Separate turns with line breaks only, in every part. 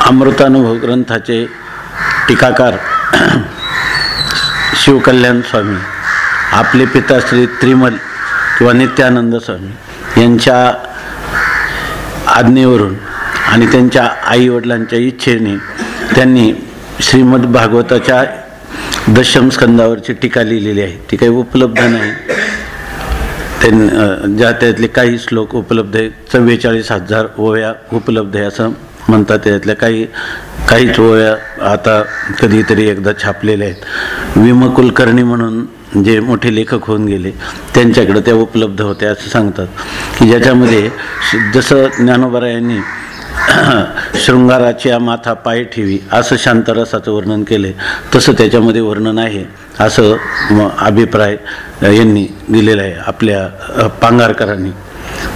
अमृतानुभव ग्रंथाचे टीकाकार शिवकल्याण स्वामी, आपले पिता श्री त्रिमल किंवा नित्यानंद स्वामी यांच्या आज्ञेवरून आणि त्यांच्या आईवडिलांच्या इच्छेने त्यांनी श्रीमद भागवताच्या दशम स्कंदावरची टीका लिहिलेली आहे. ती काही उपलब्ध नाही. ज्या त्यातले काही श्लोक उपलब्ध आहेत. 44,000 ओव्या उपलब्ध आहे असं म्हणतात. त्यातल्या काहीच ओव्या आता कधीतरी एकदा छापलेल्या आहेत. विम कुलकर्णी म्हणून जे मोठे लेखक होऊन गेले त्यांच्याकडे त्या उपलब्ध होत्या असं सांगतात की ज्याच्यामध्ये जसं ज्ञानोबरायांनी शृंगाराच्या माथा पाय ठेवी असं शांतरसाचं वर्णन केले तसं त्याच्यामध्ये वर्णन आहे असं अभिप्राय यांनी दिलेला आहे आपल्या पांगारकरांनी.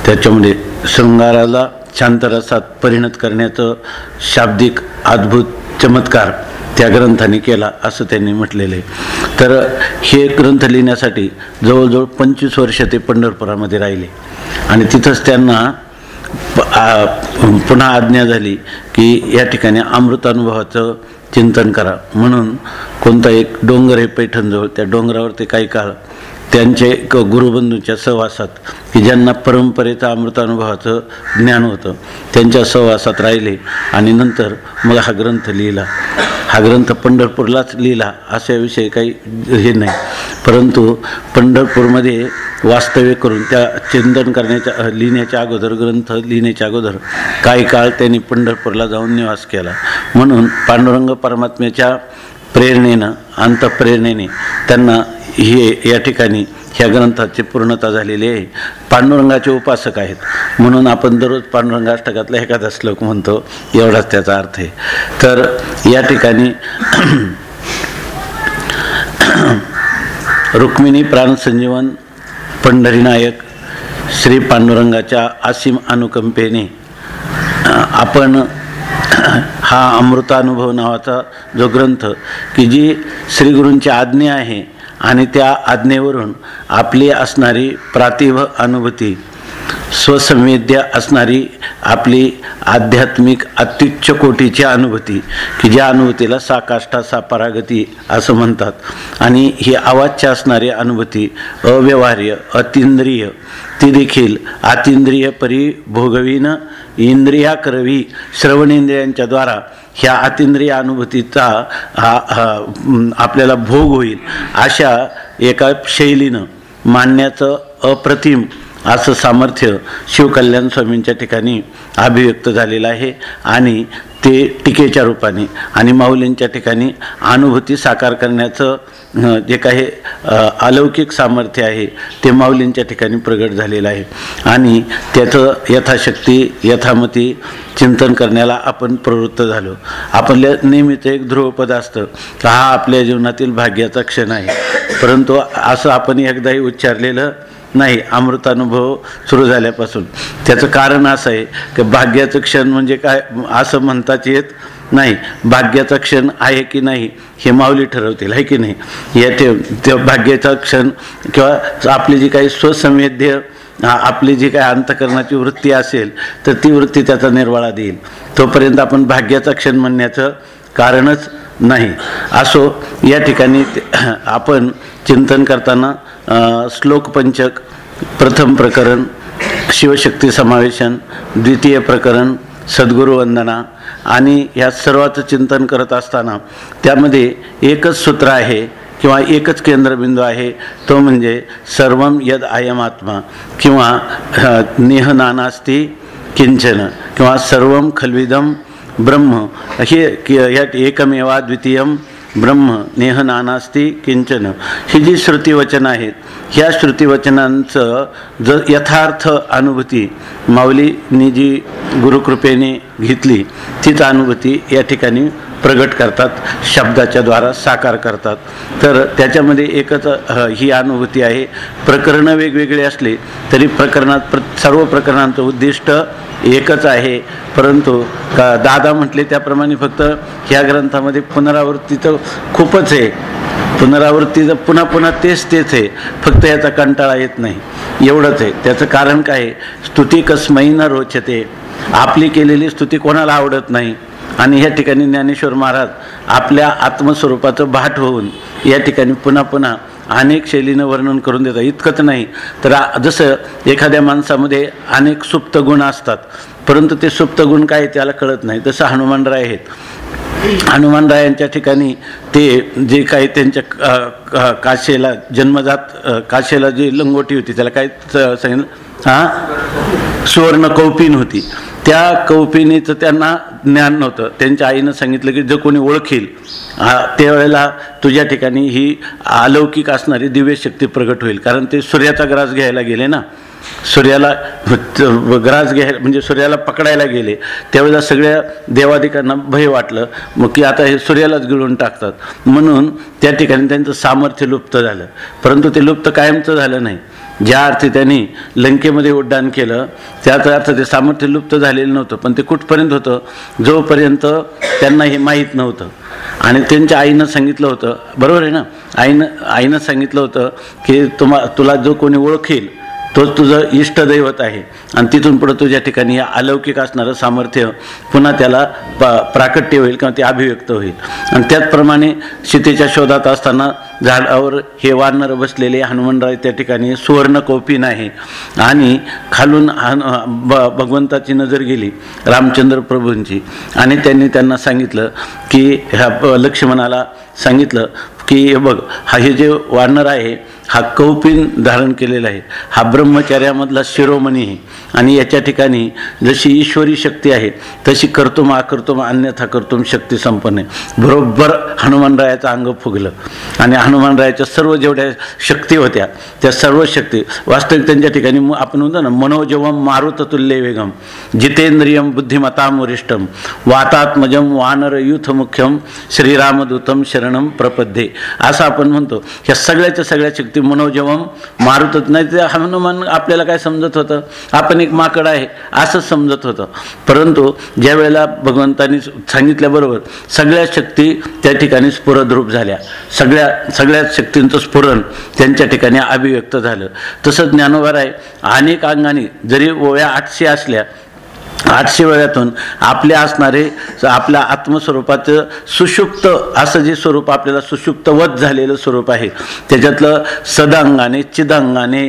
त्याच्यामध्ये शृंगाराला शांतरसात परिणत करण्याचं शाब्दिक अद्भुत चमत्कार त्या ग्रंथाने केला असं त्यांनी म्हटलेलं आहे. तर हे ग्रंथ लिहिण्यासाठी जवळजवळ 25 वर्ष ते पंढरपुरामध्ये राहिले आणि तिथंच त्यांना पुन्हा आज्ञा झाली की या ठिकाणी अमृतानुभवाचं चिंतन करा म्हणून. कोणता एक डोंगर आहे पैठणजवळ, त्या डोंगरावर ते काही काळ त्यांचे गुरुबंधूंच्या सहवासात की ज्यांना परंपरेचं अमृतानुभवाचं ज्ञान होतं त्यांच्या सहवासात राहिले आणि नंतर मग हा ग्रंथ लिहिला. हा ग्रंथ पंढरपूरलाच लिहिला अशाविषयी काही हे नाही, परंतु पंढरपूरमध्ये वास्तव्य करून त्या चिंतन करण्याच्या लिहिण्याच्या अगोदर ग्रंथ लिहिण्याच्या अगोदर काही काळ त्यांनी पंढरपूरला जाऊन निवास केला. म्हणून पांडुरंग परमात्म्याच्या प्रेरणेनं अंतःप्रेरणेने त्यांना हे या ठिकाणी ह्या ग्रंथाची पूर्णता झालेली आहे. पांडुरंगाचे उपासक आहेत म्हणून आपण दररोज पांडुरंगाष्टकातला एखादा श्लोक म्हणतो एवढाच त्याचा अर्थ आहे. तर या ठिकाणी रुक्मिणी प्राणसंजीवन पंढरीनायक श्री पांडुरंगाच्या असीम अनुकंपेने आपण हा अमृतानुभव नावाचा जो ग्रंथ की जी श्रीगुरूंची आज्ञा आहे आणि त्या आज्ञेवरून आपली असणारी प्रातिभ अनुभूती, स्वसंवेद्य असणारी आपली आध्यात्मिक अत्युच्च कोटीची अनुभूती की ज्या अनुभूतीला साकाष्ठा सापरागती असं म्हणतात आणि ही अवाच्य असणारी अनुभूती अव्यवहार्य अतींद्रिय ती देखील अतींद्रिय परी भोगवीन इंद्रिया करवी श्रवणेंद्रियांच्या द्वारा ह्या अतींद्रिय अनुभूतीचा आपल्याला भोग होईल अशा एका शैलीनं मांडण्याचं अप्रतिम असं सामर्थ्य शिवकल्याण स्वामींच्या ठिकाणी अभिव्यक्त झालेलं आहे आणि ते टीकेच्या रूपाने आणि माऊलींच्या ठिकाणी अनुभूती साकार करण्याचं जे काही अलौकिक सामर्थ्य आहे ते माऊलींच्या ठिकाणी प्रगट झालेलं आहे आणि त्याचं यथाशक्ती यथामती चिंतन करण्याला आपण प्रवृत्त झालो. आपल्या नेहमीचं एक ध्रुवपद असतं की हा आपल्या जीवनातील भाग्याचा क्षण आहे, परंतु असं आपण एकदाही उच्चारलेलं नाही अमृतानुभव सुरू झाल्यापासून. त्याचं कारण असं आहे की भाग्याचं क्षण म्हणजे काय असं म्हणताच येत नाही. भाग्याचा क्षण आहे की नाही हे माऊली ठरवतील, आहे की नाही. त्या भाग्याचा क्षण किंवा आपली जी काही स्वसंवेद्य आपली जी काही अंतःकरणाची वृत्ती असेल तर ती वृत्ती त्याचा निर्वाळा देईल. तोपर्यंत आपण भाग्याचा क्षण म्हणण्याचं कारणच नाही. असो या ठिकाणी आपण चिंतन करताना श्लोक पंचक प्रथम प्रकरण शिवशक्ती समावेशन, द्वितीय प्रकरण सद्गुरू वंदना आणि या सर्वाचं चिंतन करत असताना त्यामध्ये एकच सूत्र आहे किंवा एकच केंद्रबिंदू आहे, तो म्हणजे सर्वम यद अयमात्मा किंवा नेह नानास्ति किंचन किंवा सर्वम खल्विदम ब्रह्म. हे या एकमेवा द्वितीयम ब्रह्म नेह नानास्ति किंचन ही जी श्रुतिवचनं आहेत ह्या श्रुतिवचनांचं जर यथार्थ अनुभूती माऊलींनी जी गुरुकृपेने घेतली तीच अनुभूती या ठिकाणी प्रगट करतात, शब्दाच्या द्वारा साकार करतात. तर त्याच्यामध्ये एकच ही अनुभूती आहे. प्रकरणं वेगवेगळे असले तरी सर्व प्रकरणांचं उद्दिष्ट एकच आहे, परंतु दादा म्हटले त्याप्रमाणे फक्त ह्या ग्रंथामध्ये पुनरावृत्तीचं खूपच आहे. पुनरावृत्तीचं पुन्हा पुन्हा तेच आहे, फक्त याचा कंटाळा येत नाही एवढंच आहे. त्याचं कारण काय आहे, स्तुती कस्मै न रोचते, आपली केलेली स्तुती कोणाला आवडत नाही आणि ह्या ठिकाणी ज्ञानेश्वर महाराज आपल्या आत्मस्वरूपाचं भाट होऊन या ठिकाणी पुन्हा पुन्हा अनेक शैलीनं वर्णन करून देतात. इतकंच नाही तर जसं एखाद्या माणसामध्ये अनेक सुप्त गुण असतात, परंतु ते सुप्त गुण काय त्याला कळत नाही. तसं हनुमानराय आहेत. हनुमानरायांच्या ठिकाणी ते जे काही त्यांच्या काशेला जन्मजात काशेला जी लंगोटी होती त्याला काय सांगितलं, सुवर्ण कौपिन होती. त्या कौपिनीचं त्यांना ज्ञान नव्हतं. त्यांच्या आईनं सांगितलं की जो कोणी ओळखील त्यावेळेला तुझ्या ठिकाणी ही अलौकिक असणारी दिव्य शक्ती प्रगट होईल. कारण ते सूर्याचा ग्रास घ्यायला गेले ना, सूर्याला ग्रास घ्यायला म्हणजे सूर्याला पकडायला गेले, त्यावेळेला सगळ्या देवादिकांना भय वाटलं मग की आता हे सूर्यालाच गिळून टाकतात, म्हणून त्या ठिकाणी त्यांचं सामर्थ्य लुप्त झालं. परंतु ते लुप्त कायमचं झालं नाही. ज्या अर्थी त्यांनी लंकेमध्ये उड्डाण केलं त्याच अर्थ ते सामर्थ्य लुप्त झालेलं नव्हतं, पण ते कुठपर्यंत होतं, जोपर्यंत त्यांना हे माहीत नव्हतं. आणि त्यांच्या आईनं सांगितलं होतं, बरोबर आहे ना, आईनं सांगितलं होतं की तुला जो कोणी ओळखेल तोच तुझं इष्टदैवत आहे, आणि तिथून पुढं तुझ्या ठिकाणी अलौकिक असणारं सामर्थ्य पुन्हा त्याला प्राकट्य होईल किंवा ते अभिव्यक्त होईल. आणि त्याचप्रमाणे सीतेच्या शोधात असताना झाडावर हे वानर बसलेले हनुमानराय त्या ठिकाणी सुवर्ण कौपिन आहे, आणि खालून भगवंताची नजर गेली रामचंद्र प्रभूंची, आणि त्यांना सांगितलं की ह्या लक्ष्मणाला सांगितलं की हे बघ, हे जे वानर आहे हा कौपिन धारण केलेला आहे, हा ब्रह्मचर्यामधला शिरोमणी आहे, आणि याच्या ठिकाणी जशी ईश्वरी शक्ती आहे तशी कर्तुम अकर्तुम अन्यथा कर्तुम शक्ती संपन्न आहे. बरोबर हनुमानरायाचं अंग फुगलं, आणि हनुमानरायाच्या सर्व जेवढ्या शक्ती होत्या त्या सर्व शक्ती वास्तविक त्यांच्या ठिकाणी आपण म्हणतो ना, मनोजवम मारुततुल्य वेगम जितेंद्रियम बुद्धिमताम वरिष्ठम वातात्मजम वानर युथ मुख्यम श्रीरामदूतम शरणम प्रपद्ये, असं आपण म्हणतो. ह्या सगळ्याच्या सगळ्या शक्ती मनोजवम मारुत नाही. ते हनुमान आपल्याला काय समजत होतं, आपण एक माकड आहे असं समजत होतं, परंतु ज्या वेळेला भगवंतांनी सांगितल्याबरोबर सगळ्या शक्ती त्या ठिकाणी स्फुरद्रूप झाल्या, सगळ्या शक्तींचं स्फुरण त्यांच्या ठिकाणी अभिव्यक्त झालं. तसंच ज्ञानोबा अनेक अंगाने जरी ओव्या 800 असल्या, 800 वेळातून आपल्या असणारे आपल्या आत्मस्वरूपाचं सुषुप्त असं जे स्वरूप आपल्याला सुषुप्तवत झालेलं स्वरूप आहे, त्याच्यातलं सदांगाने चिदांगाने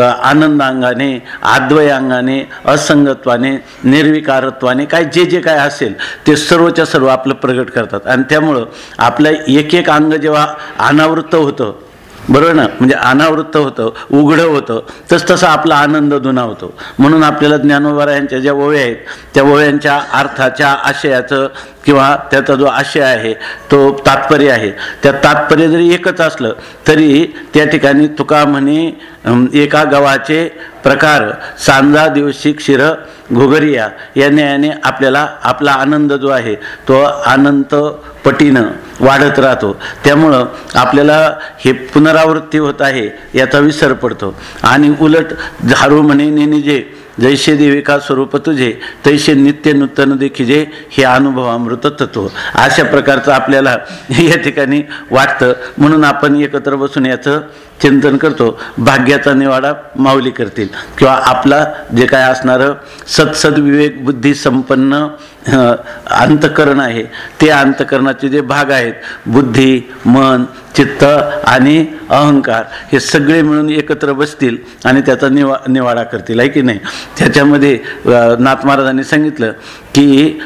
आनंदांगाने अद्वयांगाने असंगत्वाने निर्विकारत्वाने काय जे काय असेल ते सर्वच्या सर्व आपलं प्रगट करतात. आणि त्यामुळं आपलं एक अंग जेव्हा अनावृत्त होतं, बरोबर ना, म्हणजे अनावृत्त होतं, उघडं होतं, तसं आपला आनंद दुणावतो. म्हणून आपल्याला ज्ञानोबा ज्या ओव्या आहेत त्या ओव्यांच्या अर्थाच्या आशयाचं किंवा त्याचा जो आशय आहे तो तात्पर्य आहे, त्या तात्पर्य जरी एकच असलं तरी त्या ठिकाणी तुका म्हणे एका गव्हाचे प्रकार सांजा दिवशी क्षीर घोगरिया या न्यायाने आपल्याला आपला आनंद जो आहे तो अनंत पटीनं वाढत राहतो. त्यामुळं आपल्याला हे पुनरावृत्ती होत आहे याचा विसर पडतो. आणि उलट झारू म्हणे निजे जैसे देविका स्वरूप तुझे तैसे नित्य नूतन देखिजे हे अनुभवामृत तत्व, अशा प्रकारचं आपल्याला या ठिकाणी वाटतं. म्हणून आपण एकत्र बसून याचं चिंतन करतो. भाग्याचा निवाडा माऊली करतील, किंवा आपला जे काय असणारं सत्सद विवेक बुद्धी संपन्न अंतकरण आहे ते अंतकरणाचे जे भाग आहेत, बुद्धी मन चित्त आणि अहंकार, हे सगळे मिळून एकत्र बसतील आणि त्याचा निवाडा करतील, आहे की नाही. त्याच्यामध्ये नाथ महाराजांनी सांगितलं की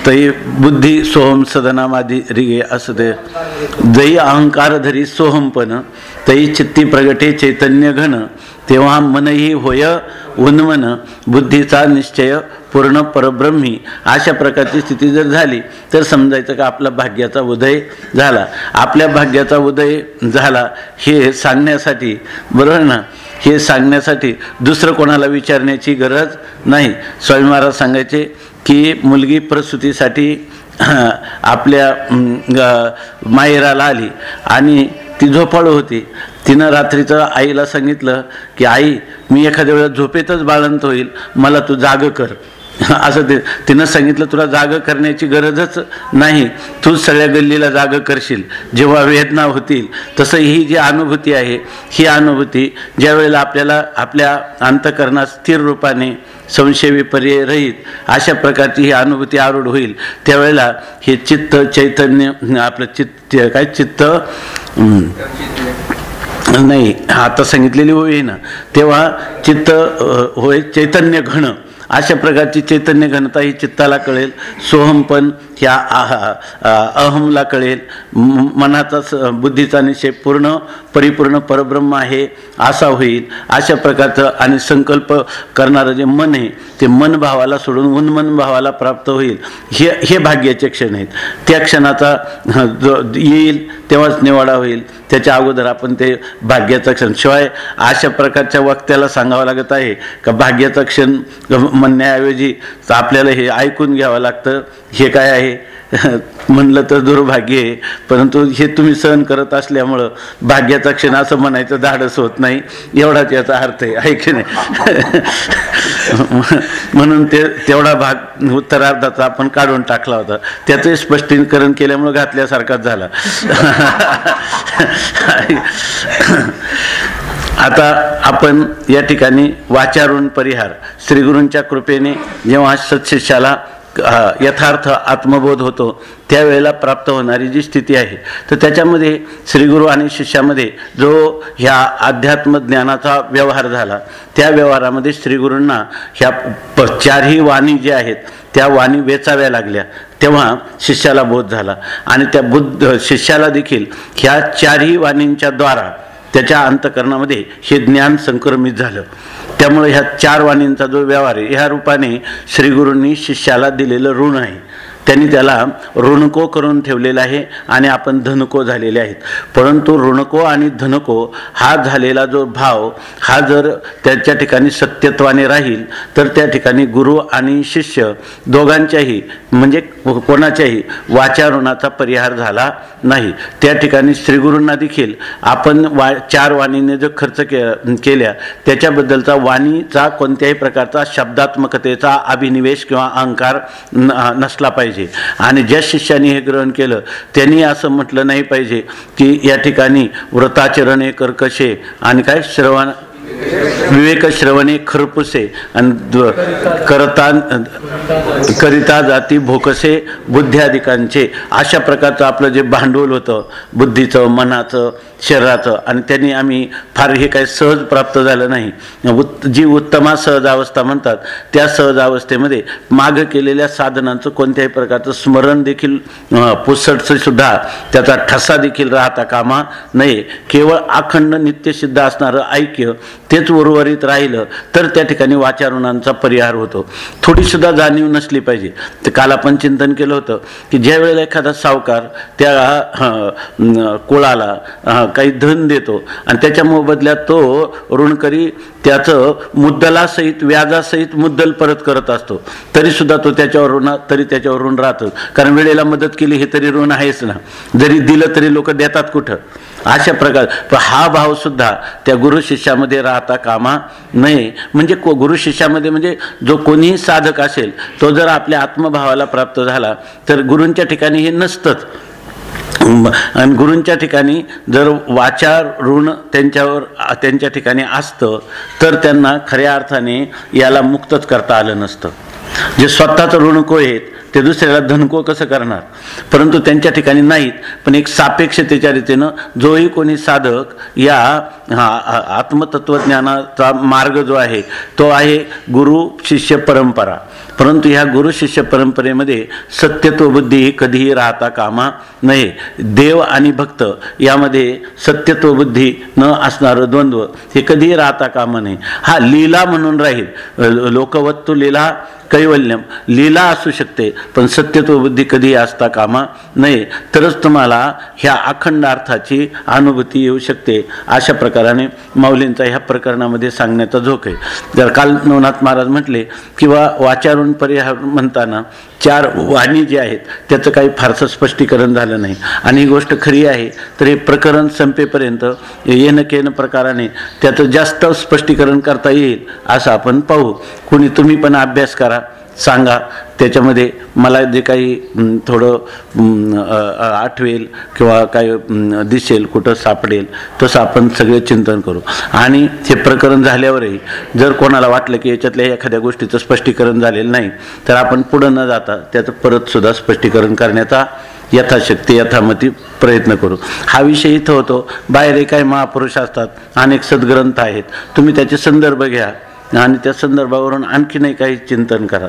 तै बुद्धी सोहम सदनामादी रिगे असं ते जई अहंकार धरी सोहमपण तै चित्ती प्रगटे चैतन्य घन तेव्हा मनही होय उन्मन बुद्धीचा निश्चय पूर्ण परब्रह्मी. अशा प्रकारची स्थिती जर झाली तर समजायचं का आपला भाग्याचा उदय झाला. आपल्या भाग्याचा उदय झाला हे सांगण्यासाठी, बरोबर ना, हे सांगण्यासाठी दुसरं कोणाला विचारण्याची गरज नाही. स्वामी महाराज सांगायचे की मुलगी प्रसूतीसाठी आपल्या माहेराला आली आणि ती झोपाळू होती. तिनं रात्रीचं आईला सांगितलं की आई, मी एखाद्या वेळेस झोपेतच बाळंत होईल, मला तू जाग कर. असं तिनं सांगितलं, तुला जागं करण्याची गरजच नाही, तूच सगळ्या गल्लीला जागं करशील. जेव्हा वेदना होतील तसं ही जी अनुभूती आहे, ही अनुभूती ज्या वेळेला आपल्याला आपल्या अंतःकरणात स्थिर रूपाने संशय विपर्य रहित अशा प्रकारची ही अनुभूती आरूढ होईल, त्यावेळेला हे चित्त चैतन्य आपलं चित्त नाही आता सांगितलेली होई ना, तेव्हा चित्त होय चैतन्य घन, अशा प्रकारची चैतन्य घनता ही चित्ताला कळेल. सोहमपण ह्या अहमला कळेल. मनाचा बुद्धीचा निश्चय परिपूर्ण परब्रह्म आहे असा होईल. अशा प्रकारचं आणि संकल्प करणारं जे मन आहे ते मन भावाला सोडून उन्मन भावाला प्राप्त होईल. हे भाग्याचे क्षण आहेत. त्या क्षणाचा जो येईल तेव्हाच निवाडा होईल. त्याच्या अगोदर आपण ते भाग्याचा क्षण, शिवाय अशा प्रकारच्या वक्त्याला सांगावं लागत आहे का भाग्याचा क्षण म्हणण्याऐवजी आपल्याला हे ऐकून घ्यावं लागतं. हे काय आहे म्हणलं तर दुर्भाग्य आहे, परंतु हे तुम्ही सहन करत असल्यामुळं भाग्याचा क्षण असं म्हणायचं धाडस होत नाही, एवढाच याचा अर्थ आहे की नाही. म्हणून तेवढा भाग उत्तरार्धाचा आपण काढून टाकला होता. त्याचं स्पष्टीकरण केल्यामुळं घातल्यासारखाच झाला. आता आपण या ठिकाणी वाचारून परिहार, श्रीगुरूंच्या कृपेने जेव्हा सत्शिष्याला यथार्थ आत्मबोध होतो त्यावेळेला प्राप्त होणारी जी स्थिती आहे, तर त्याच्यामध्ये श्रीगुरू आणि शिष्यामध्ये जो ह्या अध्यात्मज्ञानाचा व्यवहार झाला, त्या व्यवहारामध्ये श्रीगुरूंना ह्या चारही वाणी ज्या आहेत त्या वाणी वेचाव्या लागल्या. तेव्हा शिष्याला बोध झाला आणि त्या शिष्याला देखील ह्या चारही वाणींच्या द्वारा त्याच्या अंतःकरणामध्ये हे ज्ञान संक्रमित झालं. त्यामुळे ह्या चार वाणींचा जो व्यवहार आहे, ह्या रूपाने श्रीगुरूंनी शिष्याला दिलेलं ऋण आहे. त्यांनी त्याला ऋणको करून ठेवलेलं आहे आणि आपण धनको झालेले आहेत. परंतु ऋणको आणि धनको हा झालेला जो भाव हा जर त्याच्या ठिकाणी सत्यत्वाने राहील तर त्या ठिकाणी गुरु आणि शिष्य दोघांच्याही म्हणजे कोणाच्याही वाचा ऋणाचा परिहार झाला नाही. त्या ठिकाणी श्रीगुरूंना देखील आपण चार वाणीने जो खर्च केल्या त्याच्याबद्दलचा वाणीचा कोणत्याही प्रकारचा शब्दात्मकतेचा अभिनिवेश किंवा अहंकार नसला पाहिजे. आणि ज्या शिष्याने हे ग्रहण केलं त्यांनी असं म्हटलं नाही पाहिजे की या ठिकाणी व्रताचरणे कर्कशे आणि काय श्रवण विवेक श्रवणे खरपुसे आणि करिता जाती भोकसे बुद्ध्याधिकांचे, अशा प्रकारचं आपलं जे भांडवल होतं बुद्धीचं मनाचं शरीराचं, आणि त्यांनी आम्ही फार हे काही सहज प्राप्त झालं नाही. जी उत्तमा सहज अवस्था म्हणतात त्या सहज अवस्थेमध्ये मागं केलेल्या साधनांचं कोणत्याही प्रकारचं स्मरण देखील पुसटचं सुद्धा त्याचा ठसा देखील राहता कामा नये. केवळ अखंड नित्यसिद्ध असणारं ऐक्य तेच उर्वरित राहिलं तर त्या ठिकाणी वाचारुणांचा परिहार होतो. थोडीसुद्धा जाणीव नसली पाहिजे. तर काल आपण चिंतन केलं होतं की ज्या वेळेला एखादा सावकार त्या कुळाला काही धन देतो आणि त्याच्या मोबदल्यात तो ऋणकरी त्याचं मुद्दलासहित व्याजासहित मुद्दल परत करत असतो, तरीसुद्धा तो त्याच्यावर ऋण राहतं. कारण वेळेला मदत केली हे तरी ऋण आहेच ना, जरी दिलं तरी लोक देतात कुठं. अशा प्रकार हा भाव सुद्धा त्या गुरु शिष्यामध्ये राहता कामा नये. म्हणजे गुरु शिष्यामध्ये म्हणजे जो कोणीही साधक असेल तो जर आपल्या आत्मभावाला प्राप्त झाला तर गुरूंच्या ठिकाणी हे नसतंच. आणि गुरूंच्या ठिकाणी जर वाचा ऋण त्यांच्या ठिकाणी असतं तर त्यांना खऱ्या अर्थाने याला मुक्तच करता आलं नसतं. जे स्वतःचं ऋणको आहेत ते दुसऱ्याला धनको कसं करणार, परंतु त्यांच्या ठिकाणी नाहीत. पण एक सापेक्षतेच्या रीतीनं जोही कोणी साधक या आत्मतत्वज्ञानाचा मार्ग जो आहे तो आहे गुरु शिष्य परंपरा. परंतु ह्या गुरु शिष्य परंपरेमध्ये सत्यत्व बुद्धी ही कधीही राहता कामा नये. देव आणि भक्त यामध्ये सत्यत्व बुद्धी न असणारं द्वंद्व हे कधीही राहता कामा नये. हा लीला म्हणून राहील. लोकवत्तु लीला कैवल्यम, लीला असू शकते पण सत्यत्व बुद्धी कधी असता कामा नये. तरच तुम्हाला ह्या अखंड अर्थाची अनुभूती येऊ शकते. अशा प्रकाराने माऊलींचा ह्या प्रकरणामध्ये सांगण्याचा झोक आहे. जर काल नवनाथ महाराज म्हटले किंवा वाचारून परिहार म्हणताना चार वाणी जी आहेत त्याचं काही फारसं स्पष्टीकरण झालं नाही. आणि ही गोष्ट खरी आहे तर हे प्रकरण संपेपर्यंत येणं केनं प्रकाराने त्याचं जास्त स्पष्टीकरण करता येईल असं आपण पाहू. तुम्ही पण अभ्यास करा, सांगा, त्याच्यामध्ये मला जे काही थोडं आठवेल किंवा काही दिसेल, कुठं सापडेल तसं आपण सगळे चिंतन करू. आणि हे प्रकरण झाल्यावरही जर कोणाला वाटलं की याच्यातल्या एखाद्या गोष्टीचं स्पष्टीकरण झालेलं नाही, तर आपण पुढं न जाता त्याचं परतसुद्धा स्पष्टीकरण करण्याचा यथाशक्ती यथामती प्रयत्न करू. हा विषय इथं होतो. बाहेरही काही महापुरुष असतात, अनेक सद्ग्रंथ आहेत, तुम्ही त्याचे संदर्भ घ्या आणि त्या संदर्भावरून आणखीनही काही चिंतन करा.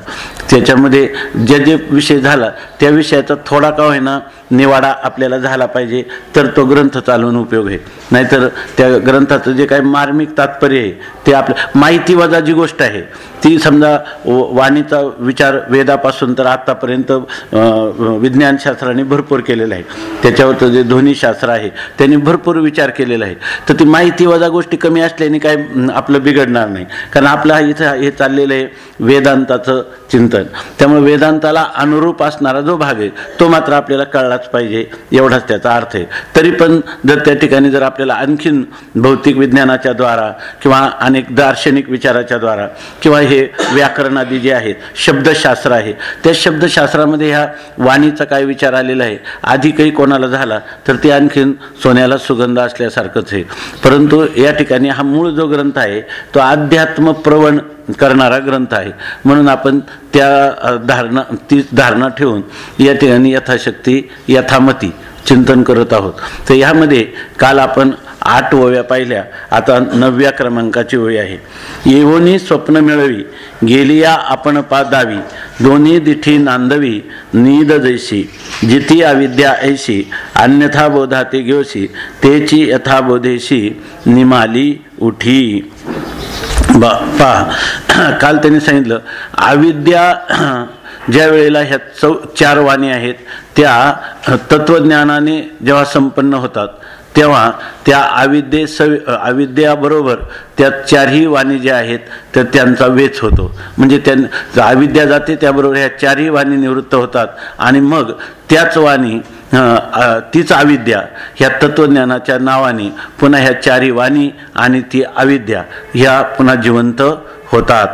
त्याच्यामध्ये जे विषय झाला त्या विषयाचा थोडा का होईना निवाडा आपल्याला झाला पाहिजे, तर तो ग्रंथ चालवून उपयोग आहे. नाहीतर त्या ग्रंथाचं जे काही मार्मिक तात्पर्य आहे ते आपल्या माहिती वजा जी गोष्ट आहे ती, समजा वाणीचा विचार वेदापासून तर आत्तापर्यंत विज्ञानशास्त्राने भरपूर केलेला आहे, त्याच्यावरचं जे ध्वनीशास्त्र आहे त्यांनी भरपूर विचार केलेला आहे. तर ती माहिती वजा गोष्टी कमी असल्याने काय आपलं बिघडणार नाही, कारण आपलं इथं हे चाललेलं आहे वेदांताचं चिंतन. त्यामुळे वेदांताला अनुरूप असणारा जो भाग आहे तो मात्र आपल्याला कळलाच पाहिजे, एवढाच त्याचा अर्थ आहे. तरी पण जर त्या ठिकाणी जर आपल्याला आणखीन भौतिक विज्ञानाच्या द्वारा किंवा अनेक दार्शनिक विचाराच्या द्वारा किंवा हे व्याकरणादी जे आहेत शब्दशास्त्र आहे, त्या शब्दशास्त्रामध्ये ह्या वाणीचा काय विचार आलेला आहे आधी काही कोणाला झाला तर ते आणखीन सोन्याला सुगंध असल्यासारखंच आहे. परंतु या ठिकाणी हा मूळ जो ग्रंथ आहे तो अध्यात्म प्रवण करणारा ग्रंथ आहे, म्हणून आपण त्या ती धारणा ठेवून या ठिकाणी यथाशक्ती यथामती चिंतन करत आहोत. तर ह्यामध्ये काल आपण 8 ओव्या पाहिल्या, आता 9व्या क्रमांकाची ओवी आहे. येवोनी स्वप्न मिळवी गेलिया आपण पादावी, दोन्ही दिठी नांदवी नीद जैशी, जिती अविद्या ऐशी अन्यथा बोधाते घेवशी, तेची यथाबोधेशी निमाली उठी. पहा, काल त्यांनी सांगितलं अविद्या ज्या वेळेला ह्या 4 वाणी आहेत त्या तत्वज्ञानाने जेव्हा संपन्न होतात तेव्हा त्या अविद्याबरोबर त्या 4ही वाणी ज्या आहेत तर त्यांचा वेच होतो. म्हणजे त्या अविद्या जाते त्याबरोबर ह्या 4ही वाणी निवृत्त होतात आणि मग त्याच वाणी तीच अविद्या ह्या तत्वज्ञानाच्या नावाने पुन्हा ह्या 4ही वाणी आणि ती अविद्या ह्या पुन्हा जिवंत होतात.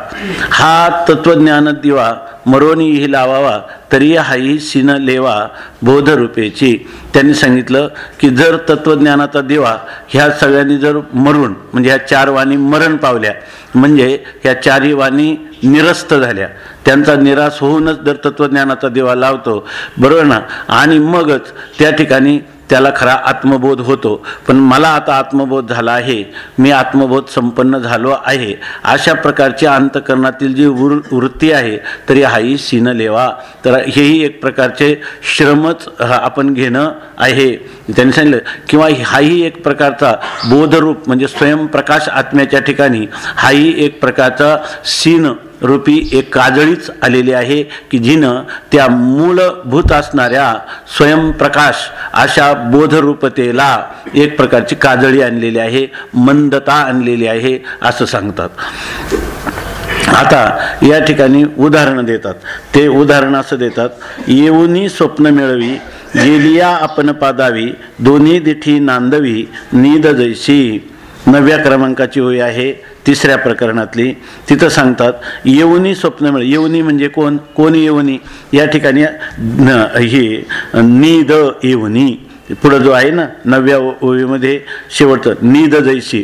हा तत्वज्ञान दिवा मरोनीही लावावा तरी हाही सीन लेवा बोधरूपेची. त्यांनी सांगितलं की जर तत्वज्ञानाचा दिवा ह्या सगळ्यांनी जर मरून म्हणजे ह्या 4 वाणी मरण पावल्या म्हणजे ह्या 4ही वाणी निरस्त झाल्या, त्यांचा निराश होऊनच जर तत्वज्ञानाचा दिवा लावतो बरोबर ना, आणि मगच त्या ठिकाणी त्याला खरा आत्मबोध होतो. पण मला आता आत्मबोध झाला आहे, मी आत्मबोध संपन्न झालो आहे, अशा प्रकारची अंतकरणातील जी वृत्ती आहे तरी हाही सीन लेवा. तर हेही एक प्रकारचे श्रमच आपण घेणं आहे त्यांनी सांगितलं. किंवा हाही एक प्रकारचा बोधरूप म्हणजे स्वयंप्रकाश आत्म्याच्या ठिकाणी हाही एक प्रकारचा सीन रूपी एक काजळीच आलेली आहे की जिनं त्या मूलभूत असणाऱ्या स्वयंप्रकाश अशा बोधरूपतेला एक प्रकारची काजळी आणलेली आहे, मंदता आणलेली आहे असं सांगतात. आता या ठिकाणी उदाहरणं देतात. ते उदाहरण असं देतात, येऊनी स्वप्न मिळवी गेलिया आपण पादावी, दोन्ही दिठी नांदवी नीद जैशी. 9व्या क्रमांकाची ओवी आहे 3ऱ्या प्रकरणातली. तिथं सांगतात येऊनी स्वप्न मिळ. येऊनी म्हणजे कोण येऊनी? या ठिकाणी ही नीद येऊनी पुढं जो आहे ना 9व्या ओवीमध्ये शेवटचं नीद जैशी,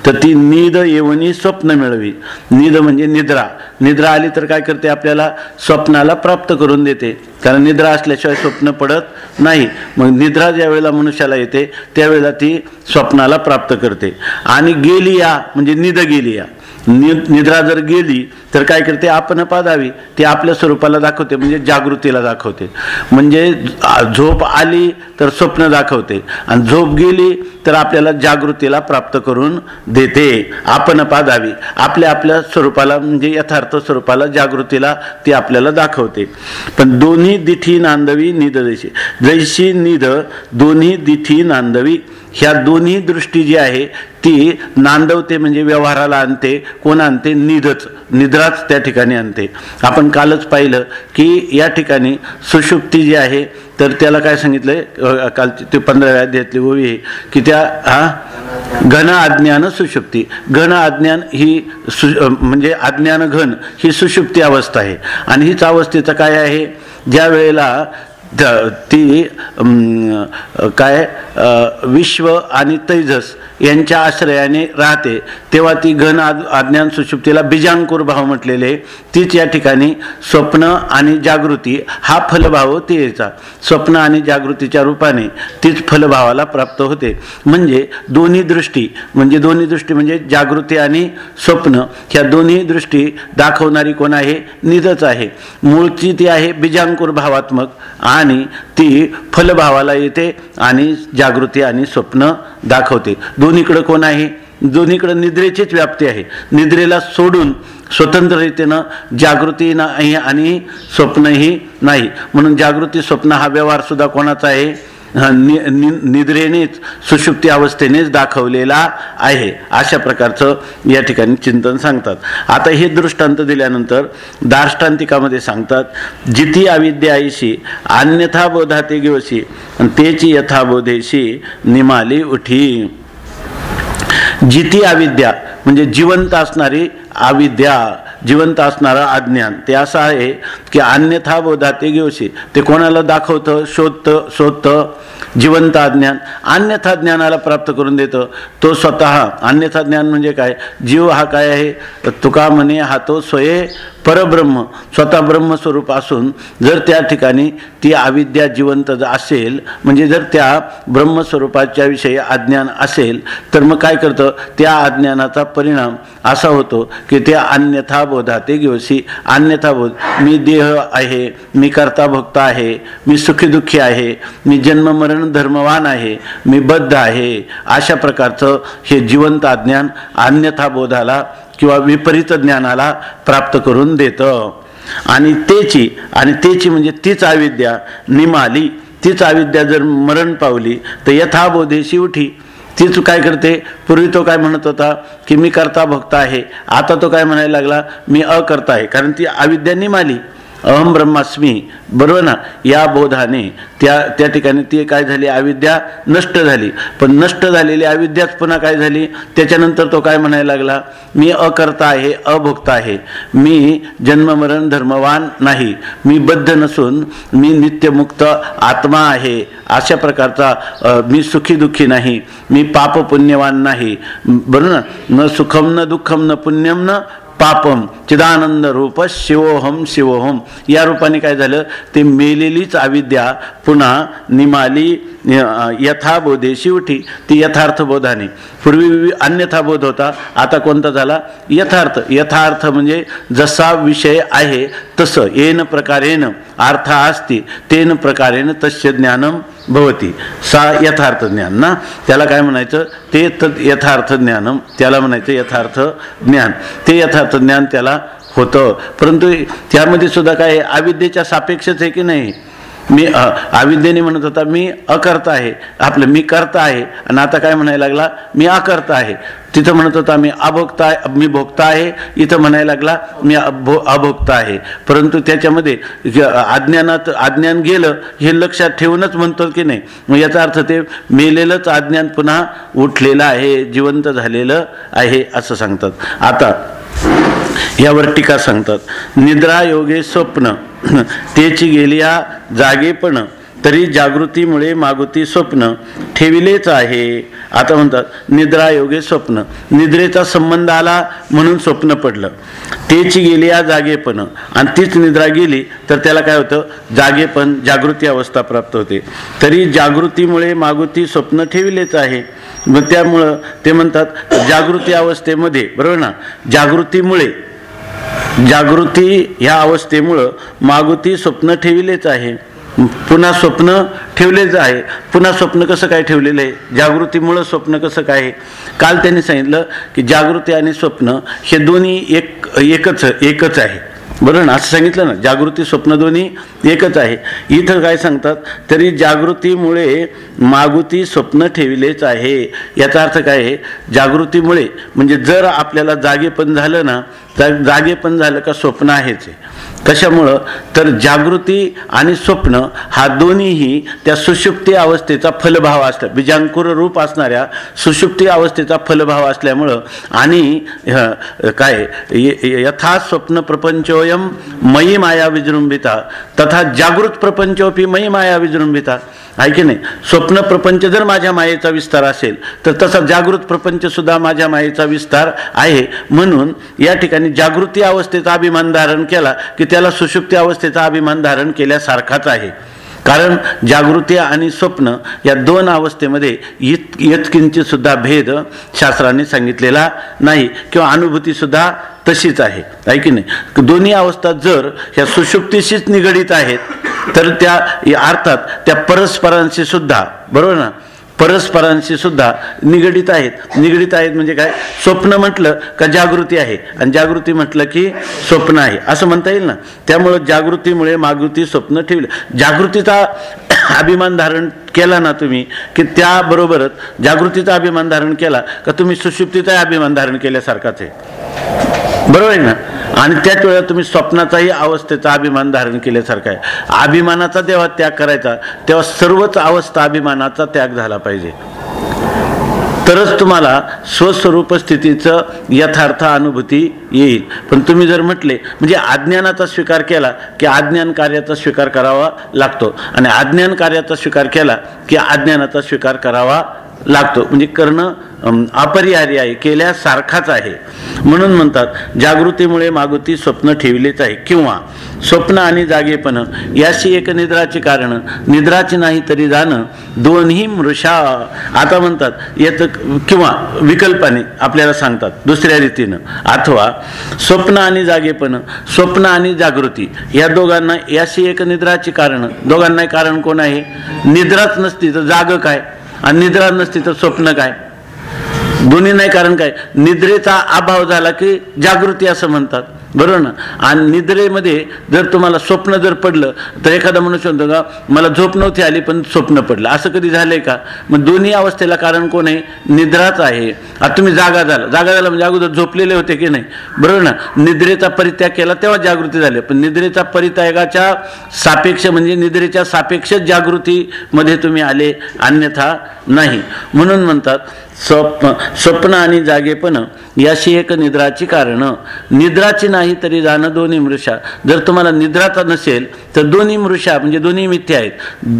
तर ती नीद येऊनी स्वप्न मिळवी. नीद म्हणजे निद्रा. निद्रा आली तर काय करते आपल्याला स्वप्नाला प्राप्त करून देते, कारण निद्रा असल्याशिवाय स्वप्न पडत नाही. मग निद्रा ज्या वेळेला मनुष्याला येते त्यावेळेला ती स्वप्नाला प्राप्त करते. आणि गेलिया म्हणजे निद गेलिया, निद्रा जर गेली तर काय करते आपण पादावी, ती आपल्या स्वरूपाला दाखवते म्हणजे जागृतीला दाखवते. म्हणजे झोप आली तर स्वप्न दाखवते आणि झोप गेली तर आपल्याला जागृतीला प्राप्त करून देते. आपण पादावी आपल्या स्वरूपाला म्हणजे यथार्थ स्वरूपाला जागृतीला ती आपल्याला दाखवते. पण दोन्ही दिठी नांदवी नीद जैशी, जैशी नीद दोन्ही दिठी नांदवी. ह्या दोन्ही दृष्टी जी आहे ती नांदवते म्हणजे व्यवहाराला आणते. कोण आणते? निधच, निद्राच त्या ठिकाणी आणते. आपण कालच पाहिलं की या ठिकाणी सुषुप्ती जी आहे तर त्याला काय सांगितलंय काल ते 15व्या अध्यायातली ओवी आहे की त्या घन अज्ञान सुषुप्ती. घन अज्ञान ही म्हणजे अज्ञान घन ही सुषुप्ती अवस्था आहे. आणि हीच अवस्थेचं काय आहे, ज्या वेळेला ती काय विश्व आणि तैजस यांच्या आश्रयाने राहते, तेव्हा ती घन अज्ञान सुषुप्तीला बीजांकुर भाव म्हटलेले. तीच या ठिकाणी स्वप्न आणि जागृती हा फलभाव ती यायचा. स्वप्न आणि जागृतीच्या रूपाने तीच फलभावाला प्राप्त होते. म्हणजे दोन्ही दृष्टी म्हणजे जागृती आणि स्वप्न ह्या दोन्ही दृष्टी दाखवणारी कोण आहे, निधच आहे. मूळची ती आहे बीजांकुर भावात्मक आणि ती फलभावाला येते आणि जागृती आणि स्वप्न दाखवते. दोन्हीकडे कोण आहे, दोन्हीकडे निद्रेचीच व्याप्ती आहे. निद्रेला सोडून स्वतंत्ररीतीनं जागृती नाही आणि स्वप्नही नाही. म्हणून जागृती स्वप्न हा व्यवहार सुद्धा कोणाचा आहे, निद्रेनेच सुषुप्ती अवस्थेनेच दाखवलेला आहे. अशा प्रकारचं या ठिकाणी चिंतन सांगतात. आता हे दृष्टांत दिल्यानंतर दार्ष्टांतिकामध्ये सांगतात, जिती अविद्याईशी अन्यथा बोधाते गिवशी तेची यथाबोधेशी निमाली उठी. जिती अविद्या म्हणजे जिवंत असणारी अविद्या, जिवंत असणारं अज्ञान, ते असं आहे की अन्यथा बोधाते गिवशी, ते कोणाला दाखवतं, शोधतं जिवंत अज्ञान. अन्यथा ज्ञानाला प्राप्त करून देतं तो स्वतः. अन्यथा ज्ञान म्हणजे काय, जीव हा काय आहे, तुका म्हणे हा तो स्वये परब्रह्म, स्वतः ब्रह्मस्वरूप असून जर त्या ठिकाणी ती अविद्या जिवंत असेल, म्हणजे जर त्या ब्रह्मस्वरूपाच्या विषयी अज्ञान असेल, तर मग काय करतं, त्या अज्ञानाचा परिणाम असा होतो की ते अन्यथा बोधाते गिवशी. अन्यथा बोध, मी देह आहे, मी कर्ता भोक्ता आहे, मी सुखी दुःखी आहे, मी जन्म मरण धर्मवान आहे, मी बद्ध आहे, अशा प्रकारचं हे जिवंत अज्ञान अन्यथा बोधाला किंवा विपरीत ज्ञानाला प्राप्त करून देतं. आणि तेची म्हणजे तीच अविद्या निमाली, तीच अविद्या जर मरण पावली तर यथाबोधेशी उठी. तीच काय करते, पूर्वी तो काय म्हणत होता की मी करता भोक्ता आहे, आता तो काय म्हणायला लागला, मी अकर्ता आहे. कारण ती अविद्या निमाली, अहम ब्रह्मास्मी, बरोबर ना. या बोधाने त्या ठिकाणी ती काय झाली, अविद्या नष्ट झाली. पण नष्ट झालेली अविद्याच पुन्हा काय झाली, त्याच्यानंतर तो काय म्हणायला लागला, मी अकर्ता आहे, अभोक्ता आहे, मी जन्ममरण धर्मवान नाही, मी बद्ध नसून मी नित्यमुक्त आत्मा आहे, अशा प्रकारचा मी सुखी दुःखी नाही, मी पाप पुण्यवान नाही, बरोबर ना. न सुखम न दुःखम न पुण्यम न पापम चिदानंद रूप शिवोहम शिवोहम. या रूपाने काय झालं, ते मेलेलीच अविद्या पुन्हा निमाली यथाबोधेशी उठी. ती यथार्थ बोधाने, पूर्वी अन्यथा बोध होता, आता कोणता झाला, यथार्थ. यथार्थ म्हणजे जसा विषय आहे तसं, येन प्रकारेण अर्थ असती तेन प्रकारेण तस्य ज्ञानम भवती. सा यथार्थ ज्ञान ना, त्याला काय म्हणायचं, ते यथार्थ ज्ञानम, त्याला म्हणायचं यथार्थ ज्ञान. ते यथार्थ ज्ञान त्याला होतं. परंतु त्यामध्ये सुद्धा काय अविद्येच्या सापेक्षच आहे की नाही. मी अविद्येने म्हणत होता मी अकर्ता आहे, आपलं मी कर्ता आहे, आणि आता काय म्हणायला लागला, मी अकर्ता आहे. तिथं म्हणत होता मी अभोक्ता आहे, मी भोक्ता आहे, इथं म्हणायला लागला मी अभोक्ता आहे. परंतु त्याच्यामध्ये अज्ञान गेलं हे लक्षात ठेवूनच म्हणतो की नाही. मग याचा अर्थ ते मेलेलंच अज्ञान पुन्हा उठलेलं आहे, जिवंत झालेलं आहे असं सांगतात. आता यावर टीका सांगतात, निद्रा योगे स्वप्न तेची गेलिया जागेपण तरी जागृतीमुळे मागुती स्वप्न ठेविलेच आहे. आता म्हणतात निद्रा योगे स्वप्न, निद्रेचा संबंध आला म्हणून स्वप्न पडलं. तेची गेलिया जागेपण, आणि तीच निद्रा गेली तर त्याला काय होतं, जागेपण जागृती अवस्था प्राप्त होते. तरी जागृतीमुळे मागुती स्वप्न ठेविलेच आहे. मग त्यामुळं ते म्हणतात जागृती अवस्थेमध्ये, बरोबर ना, जागृती ह्या अवस्थेमुळं मागुती स्वप्न ठेविलेच आहे. पुन्हा स्वप्न ठेवलेच आहे. पुन्हा स्वप्न कसं काय ठेवलेलं आहे, जागृतीमुळं स्वप्न कसं काय. काल त्यांनी सांगितलं की जागृती आणि स्वप्न हे दोन्ही एकच आहे, बरोबर ना, असं सांगितलं ना. जागृती स्वप्न दोन्ही एकच आहे. इथं काय सांगतात, तरी जागृतीमुळे मागुती स्वप्न ठेविलेच आहे. याचा अर्थ काय आहे, जागृतीमुळे म्हणजे जर आपल्याला जागेपण झालं ना जागे पण झालं का स्वप्न आहेच आहे. कशामुळं तर जागृती आणि स्वप्न हा दोन्हीही त्या सुषुप्ती अवस्थेचा फलभाव असला, बीजांकुर रूप असणाऱ्या सुषुप्ती अवस्थेचा फलभाव असल्यामुळं आणि काय यथा स्वप्न प्रपंचोयम मयी माया विजृंभिता तथा जागृत प्रपंचोपी मयी माया विजृंभिता. आहे की नाही? स्वप्न प्रपंच जर माझ्या मायेचा विस्तार असेल तर तसा जागृत प्रपंच सुद्धा माझ्या मायेचा विस्तार आहे. म्हणून या ठिकाणी जागृती अवस्थेचा अभिमान धारण केला की त्याला सुषुप्ती अवस्थेचा अभिमान धारण केल्यासारखाच आहे. कारण जागृती आणि स्वप्न या दोन अवस्थेमध्ये यत्किंचित सुद्धा भेद शास्त्राने सांगितलेला नाही किंवा अनुभूती सुद्धा तशीच आहे. आहे की नाही? दोन्ही अवस्था जर ह्या सुषुप्तीशीच निगडीत आहेत तर त्या अर्थात त्या परस्परांशी सुद्धा, बरोबर ना, परस्परांशी सुद्धा निगडीत आहेत. निगडीत आहेत म्हणजे काय? स्वप्न म्हटलं का जागृती आहे आणि जागृती म्हटलं की स्वप्न आहे असं म्हणता येईल ना. त्यामुळं जागृतीमुळे मागृती स्वप्न ठेवलं. जागृतीचा अभिमान धारण केला ना तुम्ही की त्याबरोबरच जागृतीचा अभिमान धारण केला का तुम्ही सुषुप्तीचा अभिमान धारण केल्यासारखाच आहे. बरोबर आहे ना. आणि त्याच वेळेला तुम्ही स्वप्नाचाही अवस्थेचा अभिमान धारण केल्यासारखा आहे. अभिमानाचा जेव्हा त्याग करायचा तेव्हा सर्वच अवस्था अभिमानाचा त्याग झाला पाहिजे, तरच तुम्हाला स्वस्वरूप स्थितीचं यथार्थ अनुभूती येईल. पण तुम्ही जर म्हटले म्हणजे अज्ञानाचा स्वीकार केला की अज्ञान कार्याचा स्वीकार करावा लागतो आणि अज्ञान कार्याचा स्वीकार केला की अज्ञानाचा स्वीकार करावा लागतो. म्हणजे करणं अपरिहार्य आहे, केल्यासारखाच आहे. म्हणून म्हणतात जागृतीमुळे मागुती स्वप्न ठेवलेच आहे. किंवा स्वप्न आणि जागेपण याशी एक निद्राची कारण, निद्राची नाही तरी जाणं दोन्ही मृषा. आता म्हणतात येत किंवा विकल्पाने आपल्याला सांगतात दुसऱ्या रीतीनं, अथवा स्वप्न आणि जागेपण, स्वप्न आणि जागृती या दोघांना याशी एक निद्राची कारण. दोघांना कारण कोण आहे? निद्राच नसती तर जाग काय आणि निद्रा नसती तर स्वप्न काय? दोन्ही नाही कारण काय? निद्रेचा अभाव झाला की जागृती असं म्हणतात, बरोबर ना. आणि निद्रेमध्ये जर तुम्हाला स्वप्न जर पडलं तर एखादा मनुष्य म्हणतो का मला झोप नव्हती आली पण स्वप्न पडलं, असं कधी झालंय का? मग दोन्ही अवस्थेला कारण कोण आहे? निद्राच आहे. आता तुम्ही जागा झाला म्हणजे अगोदर झोपलेले होते की नाही, बरोबर ना. निद्रेचा परित्याग केला तेव्हा जागृती झाली. पण निद्रेचा परित्यागाच्या सापेक्ष म्हणजे निद्रेच्या सापेक्ष जागृतीमध्ये तुम्ही आले, अन्यथा नाही. म्हणून म्हणतात स्वप्न आणि जागेपण याशी एक निद्राची कारण, निद्राची नाही तरी जाणं दोन्ही मृषा. जर तुम्हाला निद्राचा नसेल तर दोन्ही मृषा म्हणजे दोन्ही मिथ्या आहेत.